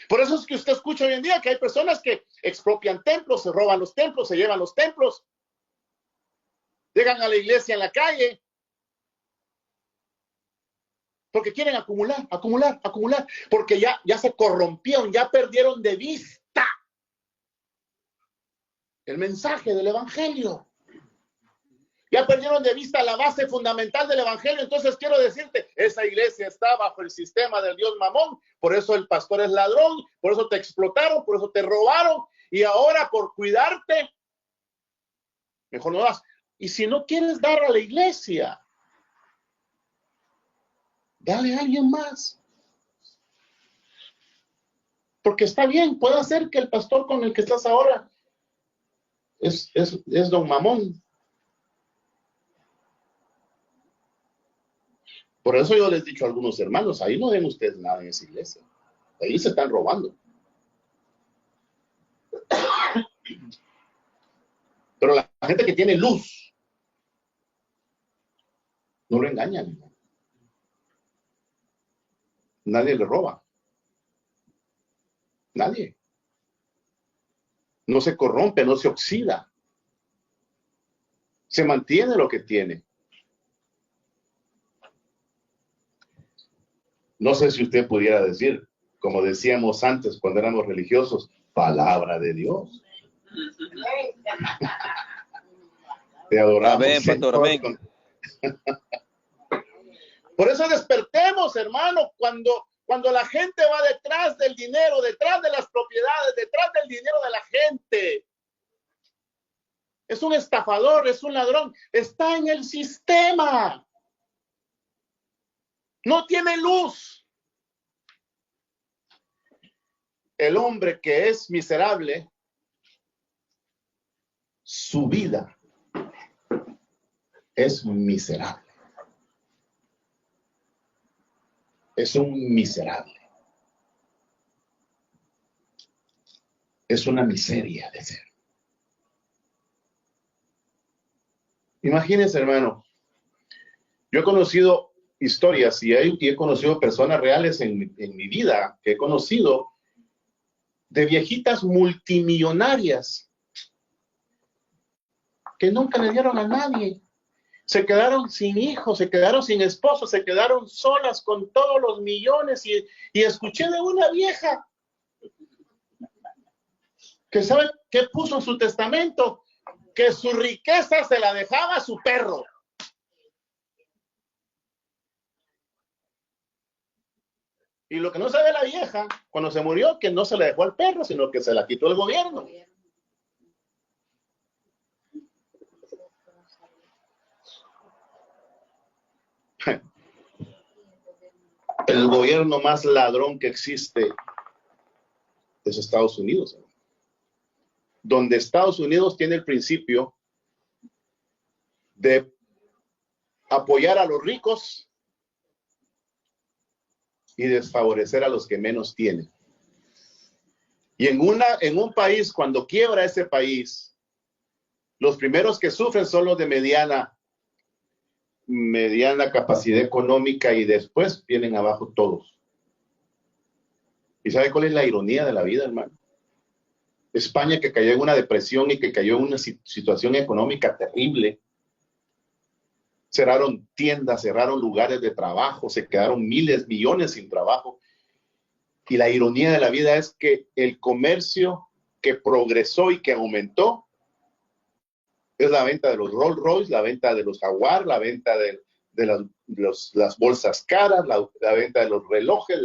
Por eso es que usted escucha hoy en día que hay personas que expropian templos, se roban los templos, se llevan los templos, llegan a la iglesia en la calle, porque quieren acumular, acumular, acumular, porque ya se corrompieron, ya perdieron de vista el mensaje del evangelio. Ya perdieron de vista la base fundamental del evangelio. Entonces quiero decirte, esa iglesia está bajo el sistema del Dios Mamón. Por eso el pastor es ladrón, por eso te explotaron, por eso te robaron. Y ahora por cuidarte, mejor no das. Y si no quieres dar a la iglesia, dale a alguien más. Porque está bien, puede ser que el pastor con el que estás ahora es don Mamón. Por eso yo les he dicho a algunos hermanos, ahí no den ustedes nada en esa iglesia. Ahí se están robando. Pero la gente que tiene luz, no lo engañan. Nadie le roba. Nadie. No se corrompe, no se oxida. Se mantiene lo que tiene. No sé si usted pudiera decir, como decíamos antes cuando éramos religiosos, palabra de Dios. Te adoramos. Amén, pastor, amén. Por eso despertemos, hermano, cuando la gente va detrás del dinero, detrás de las propiedades, detrás del dinero de la gente. Es un estafador, es un ladrón, está en el sistema. No tiene luz. El hombre que es miserable, su vida es miserable. Es un miserable. Es una miseria de ser. Imagínense, hermano, yo he conocido historias y he conocido personas reales en mi vida que he conocido de viejitas multimillonarias que nunca le dieron a nadie. Se quedaron sin hijos, se quedaron sin esposo, se quedaron solas con todos los millones y escuché de una vieja que sabe qué puso en su testamento, que su riqueza se la dejaba a su perro. Y lo que no sabe la vieja, cuando se murió, que no se la dejó al perro, sino que se la quitó el gobierno. El gobierno más ladrón que existe es Estados Unidos, ¿no? Donde Estados Unidos tiene el principio de apoyar a los ricos y desfavorecer a los que menos tienen. Y en un país, cuando quiebra ese país, los primeros que sufren son los de mediana capacidad económica y después vienen abajo todos. ¿Y sabe cuál es la ironía de la vida, hermano? España, que cayó en una depresión y que cayó en una situación económica terrible, cerraron tiendas, cerraron lugares de trabajo, se quedaron miles, millones sin trabajo. Y la ironía de la vida es que el comercio que progresó y que aumentó es la venta de los Rolls Royce, la venta de los Jaguar, la venta de las bolsas caras, la venta de los relojes.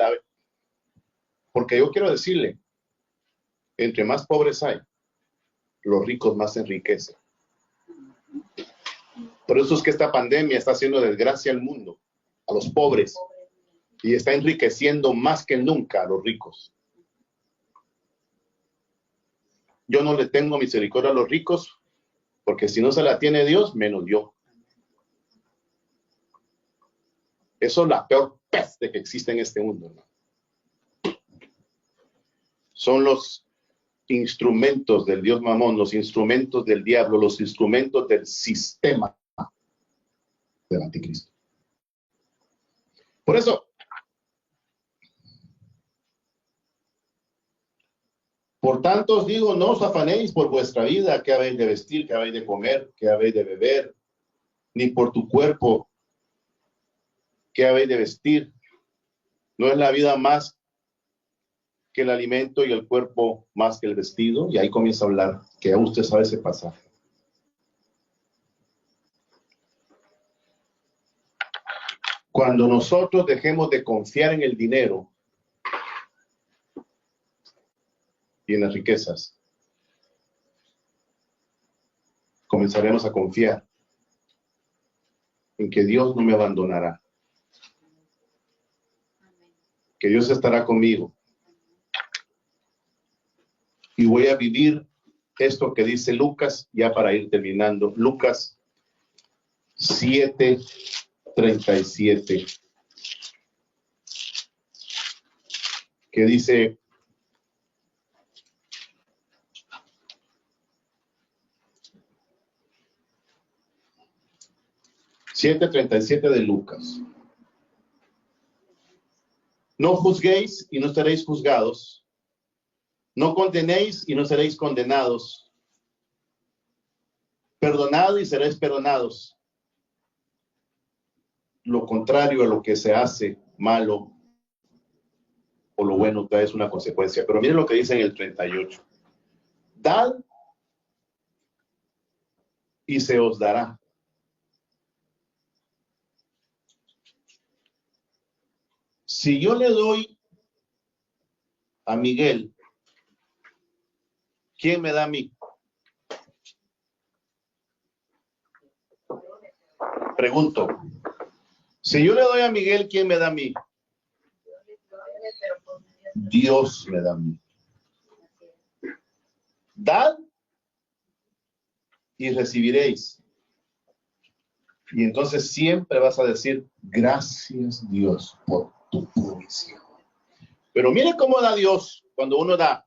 Porque yo quiero decirle, entre más pobres hay, los ricos más se enriquecen. Por eso es que esta pandemia está haciendo desgracia al mundo, a los pobres, y está enriqueciendo más que nunca a los ricos. Yo no le tengo misericordia a los ricos, porque si no se la tiene Dios, menos yo. Eso es la peor peste que existe en este mundo, ¿no? Son los instrumentos del Dios Mamón, los instrumentos del diablo, los instrumentos del sistema del anticristo. Por eso, Por tanto os digo, no os afanéis por vuestra vida, qué habéis de vestir, qué habéis de comer, qué habéis de beber, ni por tu cuerpo, qué habéis de vestir. ¿No es la vida más que el alimento y el cuerpo más que el vestido? Y ahí comienza a hablar, que ya usted sabe ese pasaje. Cuando nosotros dejemos de confiar en el dinero y en las riquezas, comenzaremos a confiar en que Dios no me abandonará, que Dios estará conmigo. Y voy a vivir esto que dice Lucas, ya para ir terminando. Lucas 7:37, que dice: (7:37) de Lucas. No juzguéis y no seréis juzgados. No condenéis y no seréis condenados. Perdonad y seréis perdonados. Lo contrario a lo que se hace malo o lo bueno trae una consecuencia. Pero miren lo que dice en el 38. Dad y se os dará. Si yo le doy a Miguel, ¿quién me da a mí? Pregunto. Si yo le doy a Miguel, ¿quién me da a mí? Dios me da a mí. Dad y recibiréis. Y entonces siempre vas a decir, gracias Dios por tu provisión. Pero mire cómo da Dios cuando uno da.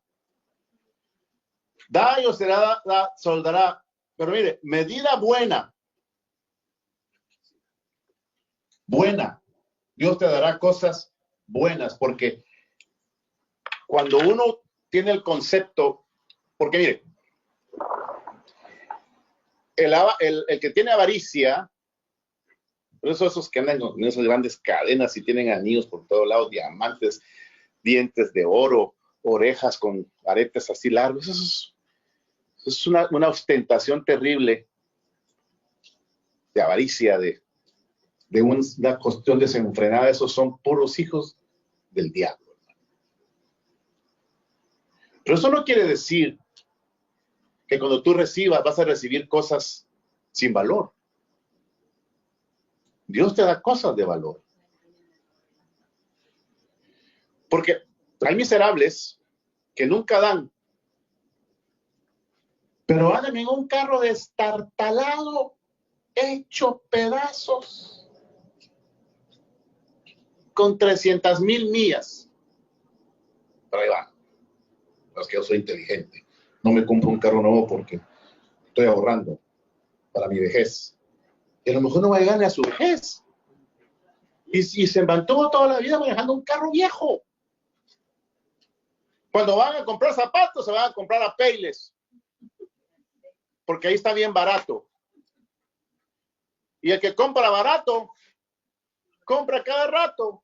Da y os será soldará. Pero mire, medida buena. Buena. Dios te dará cosas buenas, porque cuando uno tiene el concepto, porque mire, el que tiene avaricia, por eso esos que andan con esas grandes cadenas y tienen anillos por todos lados, diamantes, dientes de oro, orejas con aretes así largos, eso es una ostentación terrible de avaricia, de una cuestión desenfrenada. Esos son puros hijos del diablo. Pero eso no quiere decir que cuando tú recibas vas a recibir cosas sin valor. Dios te da cosas de valor. Porque hay miserables que nunca dan, pero andan en un carro destartalado, hecho pedazos, con 300,000 millas. Pero ahí va. Es que yo soy inteligente. No me compro un carro nuevo porque estoy ahorrando para mi vejez. Y a lo mejor no va a llegar ni a su vejez. Y se mantuvo toda la vida manejando un carro viejo. Cuando van a comprar zapatos, se van a comprar a Payless, porque ahí está bien barato. Y el que compra barato, compra cada rato,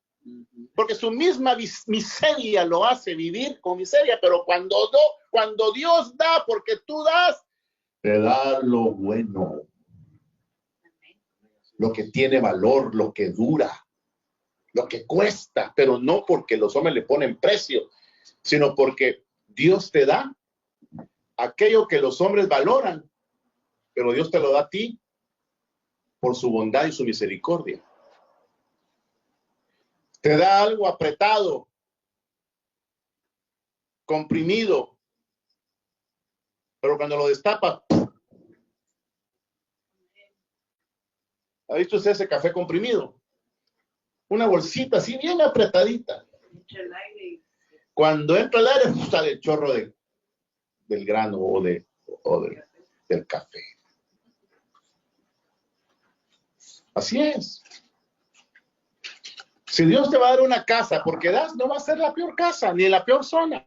porque su misma miseria lo hace vivir con miseria. Pero cuando Dios da, porque tú das, te da lo bueno, lo que tiene valor, lo que dura, lo que cuesta, pero no porque los hombres le ponen precio, sino porque Dios te da aquello que los hombres valoran, pero Dios te lo da a ti por su bondad y su misericordia. Te da algo apretado, comprimido, pero cuando lo destapa, ¿ha visto usted ese café comprimido? Una bolsita así bien apretadita. Cuando entra el aire, sale el chorro del grano o del café. Así es. Si Dios te va a dar una casa porque das, no va a ser la peor casa, ni la peor zona.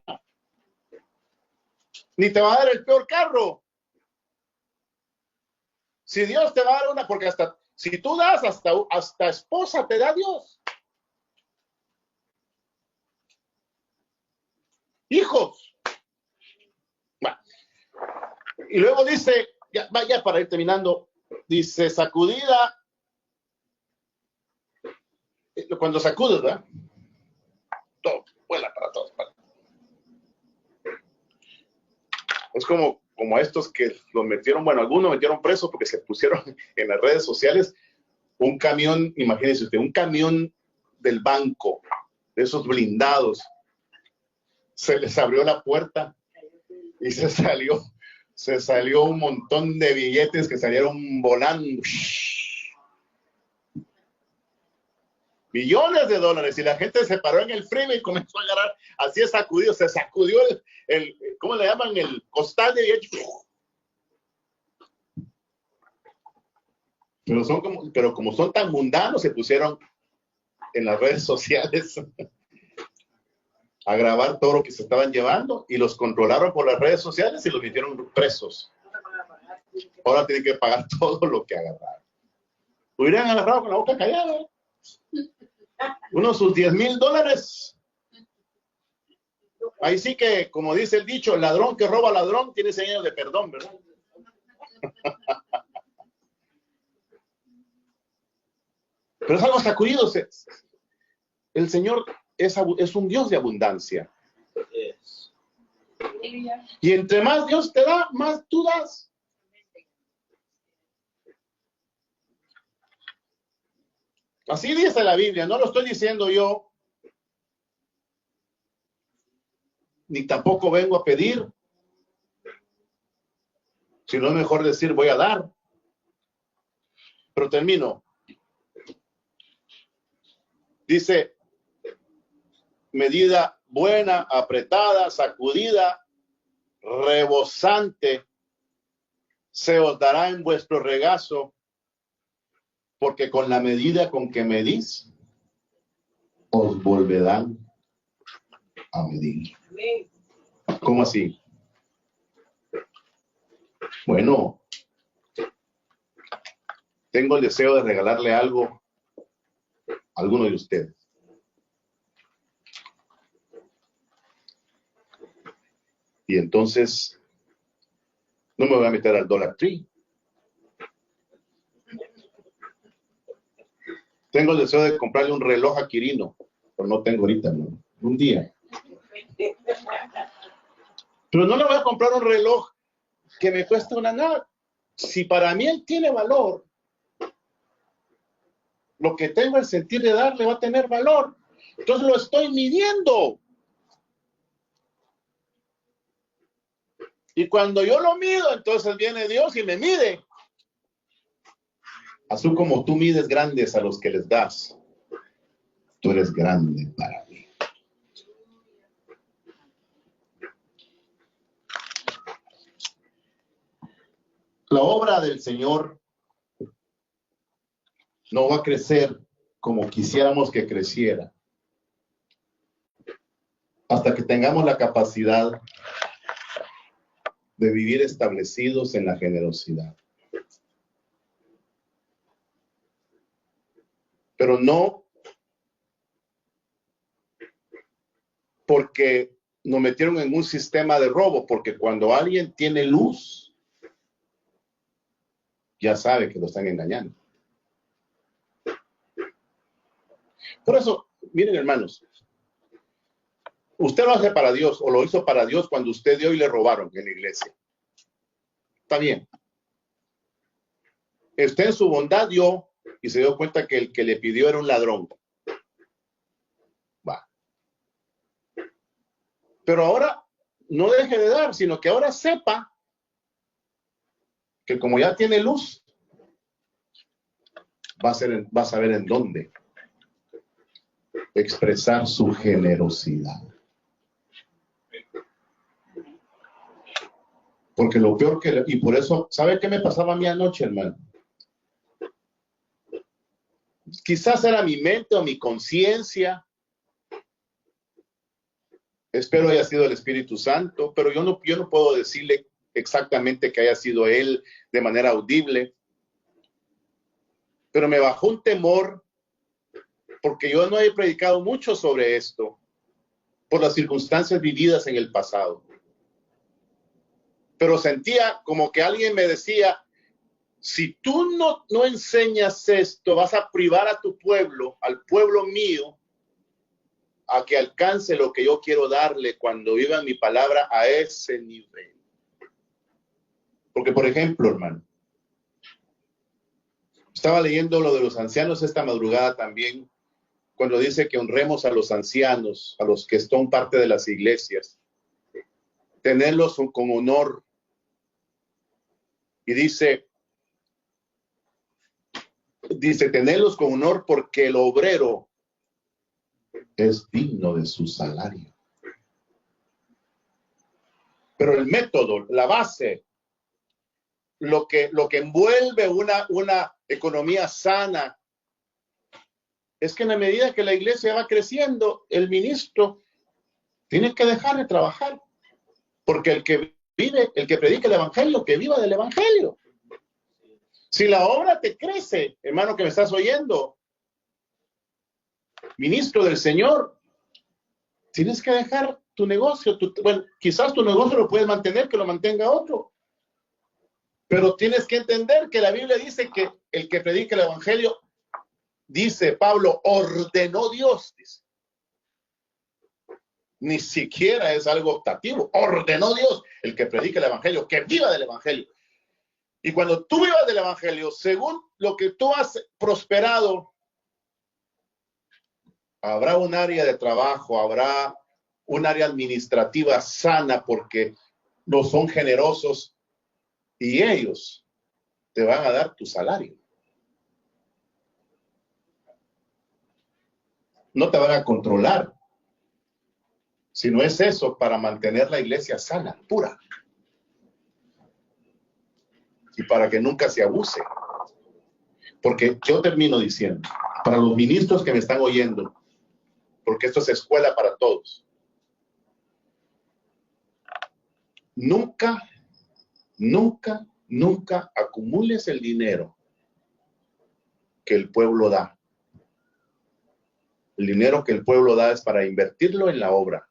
ni te va a dar el peor carro. Si Dios te va a dar una, porque hasta, si tú das, hasta esposa te da Dios. Hijos. Bueno. Y luego dice, ya, vaya para ir terminando, dice sacudida, cuando sacudes, ¿verdad? Todo, vuela para todos. Es como a estos que los metieron, bueno, algunos metieron presos porque se pusieron en las redes sociales un camión, imagínense usted, un camión del banco, de esos blindados, se les abrió la puerta y se salió un montón de billetes que salieron volando. Millones de dólares, y la gente se paró en el freeway y comenzó a agarrar, así es sacudido, se sacudió el ¿cómo le llaman? El costal de billetes. Pero como son tan mundanos, se pusieron en las redes sociales a grabar todo lo que se estaban llevando y los controlaron por las redes sociales y los metieron presos. Ahora tienen que pagar todo lo que agarraron. Hubieran agarrado con la boca callada, ¿eh? Unos sus $10,000. Ahí sí que, como dice el dicho, el ladrón que roba ladrón tiene 100 años de perdón, ¿verdad? Pero es algo sacudido. El Señor es un Dios de abundancia. Y entre más Dios te da, más tú das. Así dice la Biblia, no lo estoy diciendo yo, ni tampoco vengo a pedir, sino es mejor decir voy a dar. Pero termino. Dice, medida buena, apretada, sacudida, rebosante, se os dará en vuestro regazo, porque con la medida con que medís, os volverán a medir. ¿Cómo así? Bueno, tengo el deseo de regalarle algo a alguno de ustedes. Y entonces, no me voy a meter al Dollar Tree. Tengo el deseo de comprarle un reloj a Quirino, pero no tengo ahorita, ¿no? Un día. Pero no le voy a comprar un reloj que me cueste una nada. Si para mí él tiene valor, lo que tengo el sentir de darle va a tener valor. Entonces lo estoy midiendo. Y cuando yo lo mido, entonces viene Dios y me mide. Así como tú mides grandes a los que les das, tú eres grande para mí. La obra del Señor no va a crecer como quisiéramos que creciera, hasta que tengamos la capacidad de vivir establecidos en la generosidad. Pero no porque nos metieron en un sistema de robo, porque cuando alguien tiene luz, ya sabe que lo están engañando. Por eso, miren hermanos, usted lo hace para Dios o lo hizo para Dios cuando usted dio y le robaron en la iglesia. Está bien. Usted en su bondad dio y se dio cuenta que el que le pidió era un ladrón. Va. Pero ahora no deje de dar, sino que ahora sepa que como ya tiene luz, va a saber en dónde expresar su generosidad. Porque lo peor y por eso, ¿sabe qué me pasaba a mí anoche, hermano? Quizás era mi mente o mi conciencia, Espero haya sido el Espíritu Santo, pero yo no puedo decirle exactamente que haya sido él de manera audible. Pero me bajó un temor porque yo no he predicado mucho sobre esto por las circunstancias vividas en el pasado. Pero sentía como que alguien me decía, si tú no enseñas esto, vas a privar a tu pueblo, al pueblo mío, a que alcance lo que yo quiero darle cuando viva mi palabra a ese nivel. Porque, por ejemplo, hermano, estaba leyendo lo de los ancianos esta madrugada también, cuando dice que honremos a los ancianos, a los que son parte de las iglesias, tenerlos con honor. Y dice, tenerlos con honor porque el obrero es digno de su salario. Pero el método, la base, lo que envuelve una economía sana, es que en la medida que la iglesia va creciendo, el ministro tiene que dejar de trabajar. Porque el que predica el evangelio, que viva del evangelio. Si la obra te crece, hermano que me estás oyendo, ministro del Señor, tienes que dejar tu negocio. Bueno, quizás tu negocio lo puedes mantener, que lo mantenga otro. Pero tienes que entender que la Biblia dice que el que predica el evangelio, dice Pablo, ordenó Dios, dice. Ni siquiera es algo optativo. Ordenó Dios el que predica el evangelio, que viva del evangelio. Y cuando tú vivas del evangelio, según lo que tú has prosperado, habrá un área de trabajo, habrá un área administrativa sana porque no son generosos y ellos te van a dar tu salario. No te van a controlar. Si no es eso, para mantener la iglesia sana, pura. Y para que nunca se abuse. Porque yo termino diciendo, para los ministros que me están oyendo, porque esto es escuela para todos, nunca acumules el dinero que el pueblo da. El dinero que el pueblo da es para invertirlo en la obra,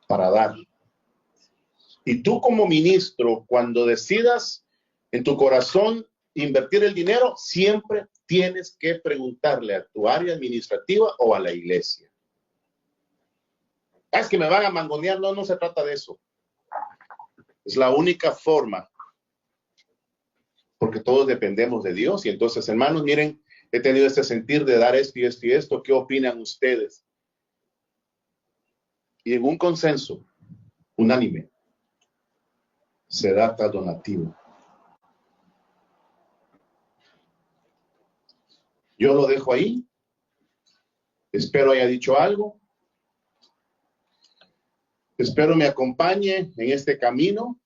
para dar. Y tú como ministro, cuando decidas en tu corazón invertir el dinero, siempre tienes que preguntarle a tu área administrativa o a la iglesia. Es que me van a mangonear. No se trata de eso. Es la única forma, porque todos dependemos de Dios. Y entonces, hermanos, miren, he tenido este sentir de dar esto y esto y esto. ¿Qué opinan ustedes? Y en un consenso unánime se da tal donativo. Yo lo dejo ahí. Espero haya dicho algo. Espero me acompañe en este camino.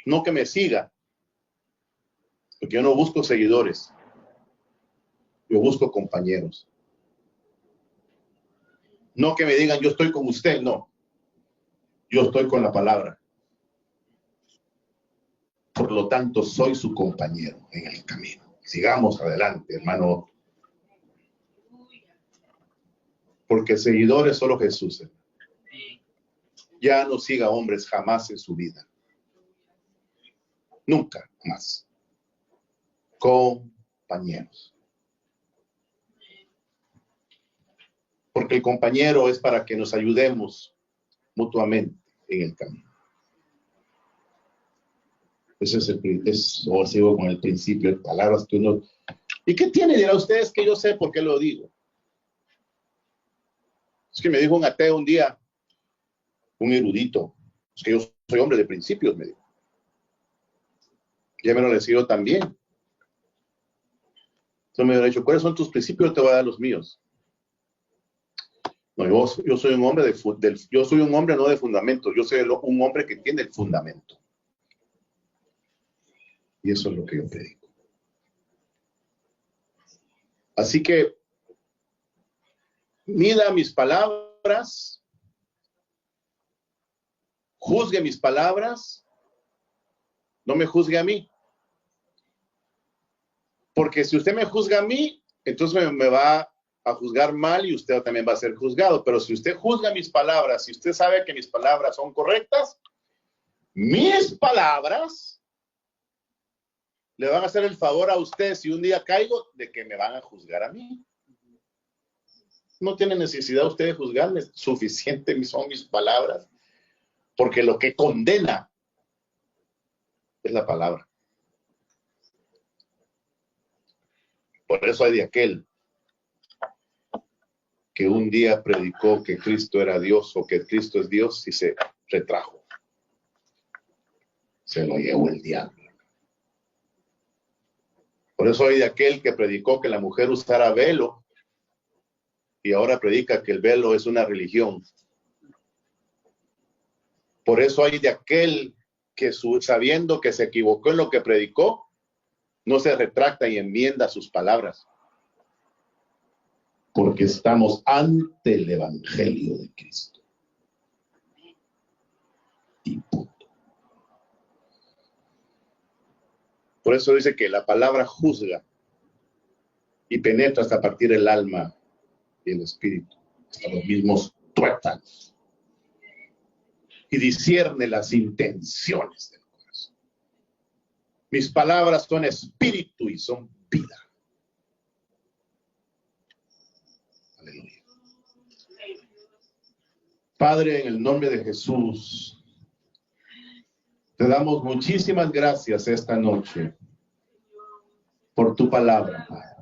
No que me siga, porque yo no busco seguidores. Yo busco compañeros. No que me digan, yo estoy con usted, no. Yo estoy con la palabra. Por lo tanto, soy su compañero en el camino. Sigamos adelante, hermano. Porque seguidores solo Jesús. Ya no siga hombres jamás en su vida. Nunca más. Compañeros. Porque el compañero es para que nos ayudemos mutuamente en el camino. Ese es o sigo con el principio de palabras que uno... ¿Y qué tiene? Dirán ustedes que yo sé por qué lo digo. Es que me dijo un ateo un día, un erudito, es que yo soy hombre de principios, me dijo. Ya me lo decido también. Entonces me hubiera dicho, ¿cuáles son tus principios? Te voy a dar los míos. No, yo soy un hombre yo soy un hombre no de fundamento, yo soy un hombre que tiene el fundamento. Y eso es lo que yo predico. Así que mida mis palabras, juzgue mis palabras, no me juzgue a mí. Porque si usted me juzga a mí, entonces me va a juzgar mal y usted también va a ser juzgado. Pero si usted juzga mis palabras, si usted sabe que mis palabras son correctas, mis palabras le van a hacer el favor a usted si un día caigo de que me van a juzgar a mí. No tiene necesidad usted de juzgarme, suficiente son mis palabras, porque lo que condena es la palabra. Por eso hay de aquel que un día predicó que Cristo era Dios o que Cristo es Dios y se retrajo. Se lo llevó el diablo. Por eso hay de aquel que predicó que la mujer usara velo y ahora predica que el velo es una religión. Por eso hay de aquel que sabiendo que se equivocó en lo que predicó, no se retracta y enmienda sus palabras. Porque estamos ante el Evangelio de Cristo. Y punto. Por eso dice que la palabra juzga y penetra hasta partir el alma y el espíritu, hasta los mismos tuétanos. Y discierne las intenciones del corazón. Mis palabras son espíritu y son vida. Aleluya. Padre, en el nombre de Jesús, te damos muchísimas gracias esta noche por tu palabra, Padre.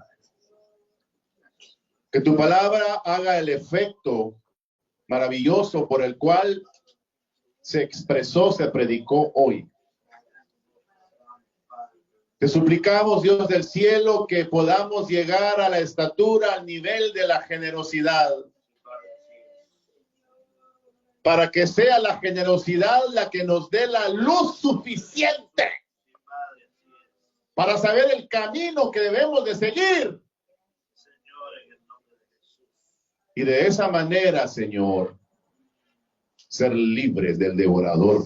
Que tu palabra haga el efecto maravilloso por el cual se expresó, se predicó hoy. Te suplicamos, Dios del cielo, que podamos llegar a la estatura, al nivel de la generosidad. Para que sea la generosidad la que nos dé la luz suficiente para saber el camino que debemos de seguir. Y de esa manera, Señor, ser libres del devorador,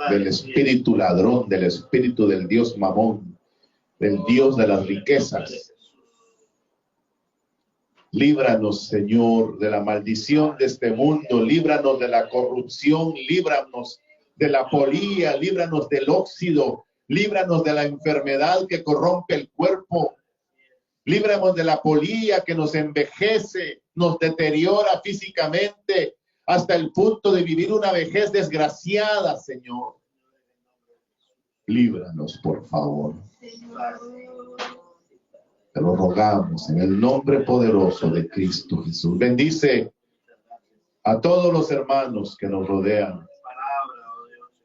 del espíritu ladrón, del espíritu del Dios Mamón, del Dios de las riquezas. Líbranos, Señor, de la maldición de este mundo, líbranos de la corrupción, líbranos de la polía, líbranos del óxido, líbranos de la enfermedad que corrompe el cuerpo, líbranos de la polía que nos envejece, nos deteriora físicamente hasta el punto de vivir una vejez desgraciada, Señor. Líbranos, por favor. Te lo rogamos en el nombre poderoso de Cristo Jesús. Bendice a todos los hermanos que nos rodean,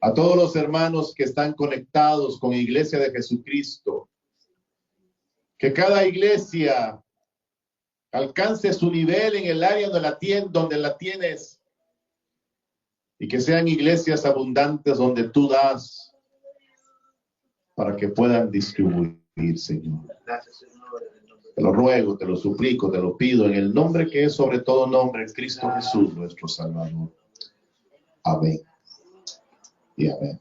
a todos los hermanos que están conectados con Iglesia de Jesucristo. Que cada iglesia alcance su nivel en el área donde la tienes y que sean iglesias abundantes donde tú das para que puedan distribuir, Señor. Te lo ruego, te lo suplico, te lo pido en el nombre que es sobre todo nombre, Cristo Jesús, nuestro Salvador. Amén y amén.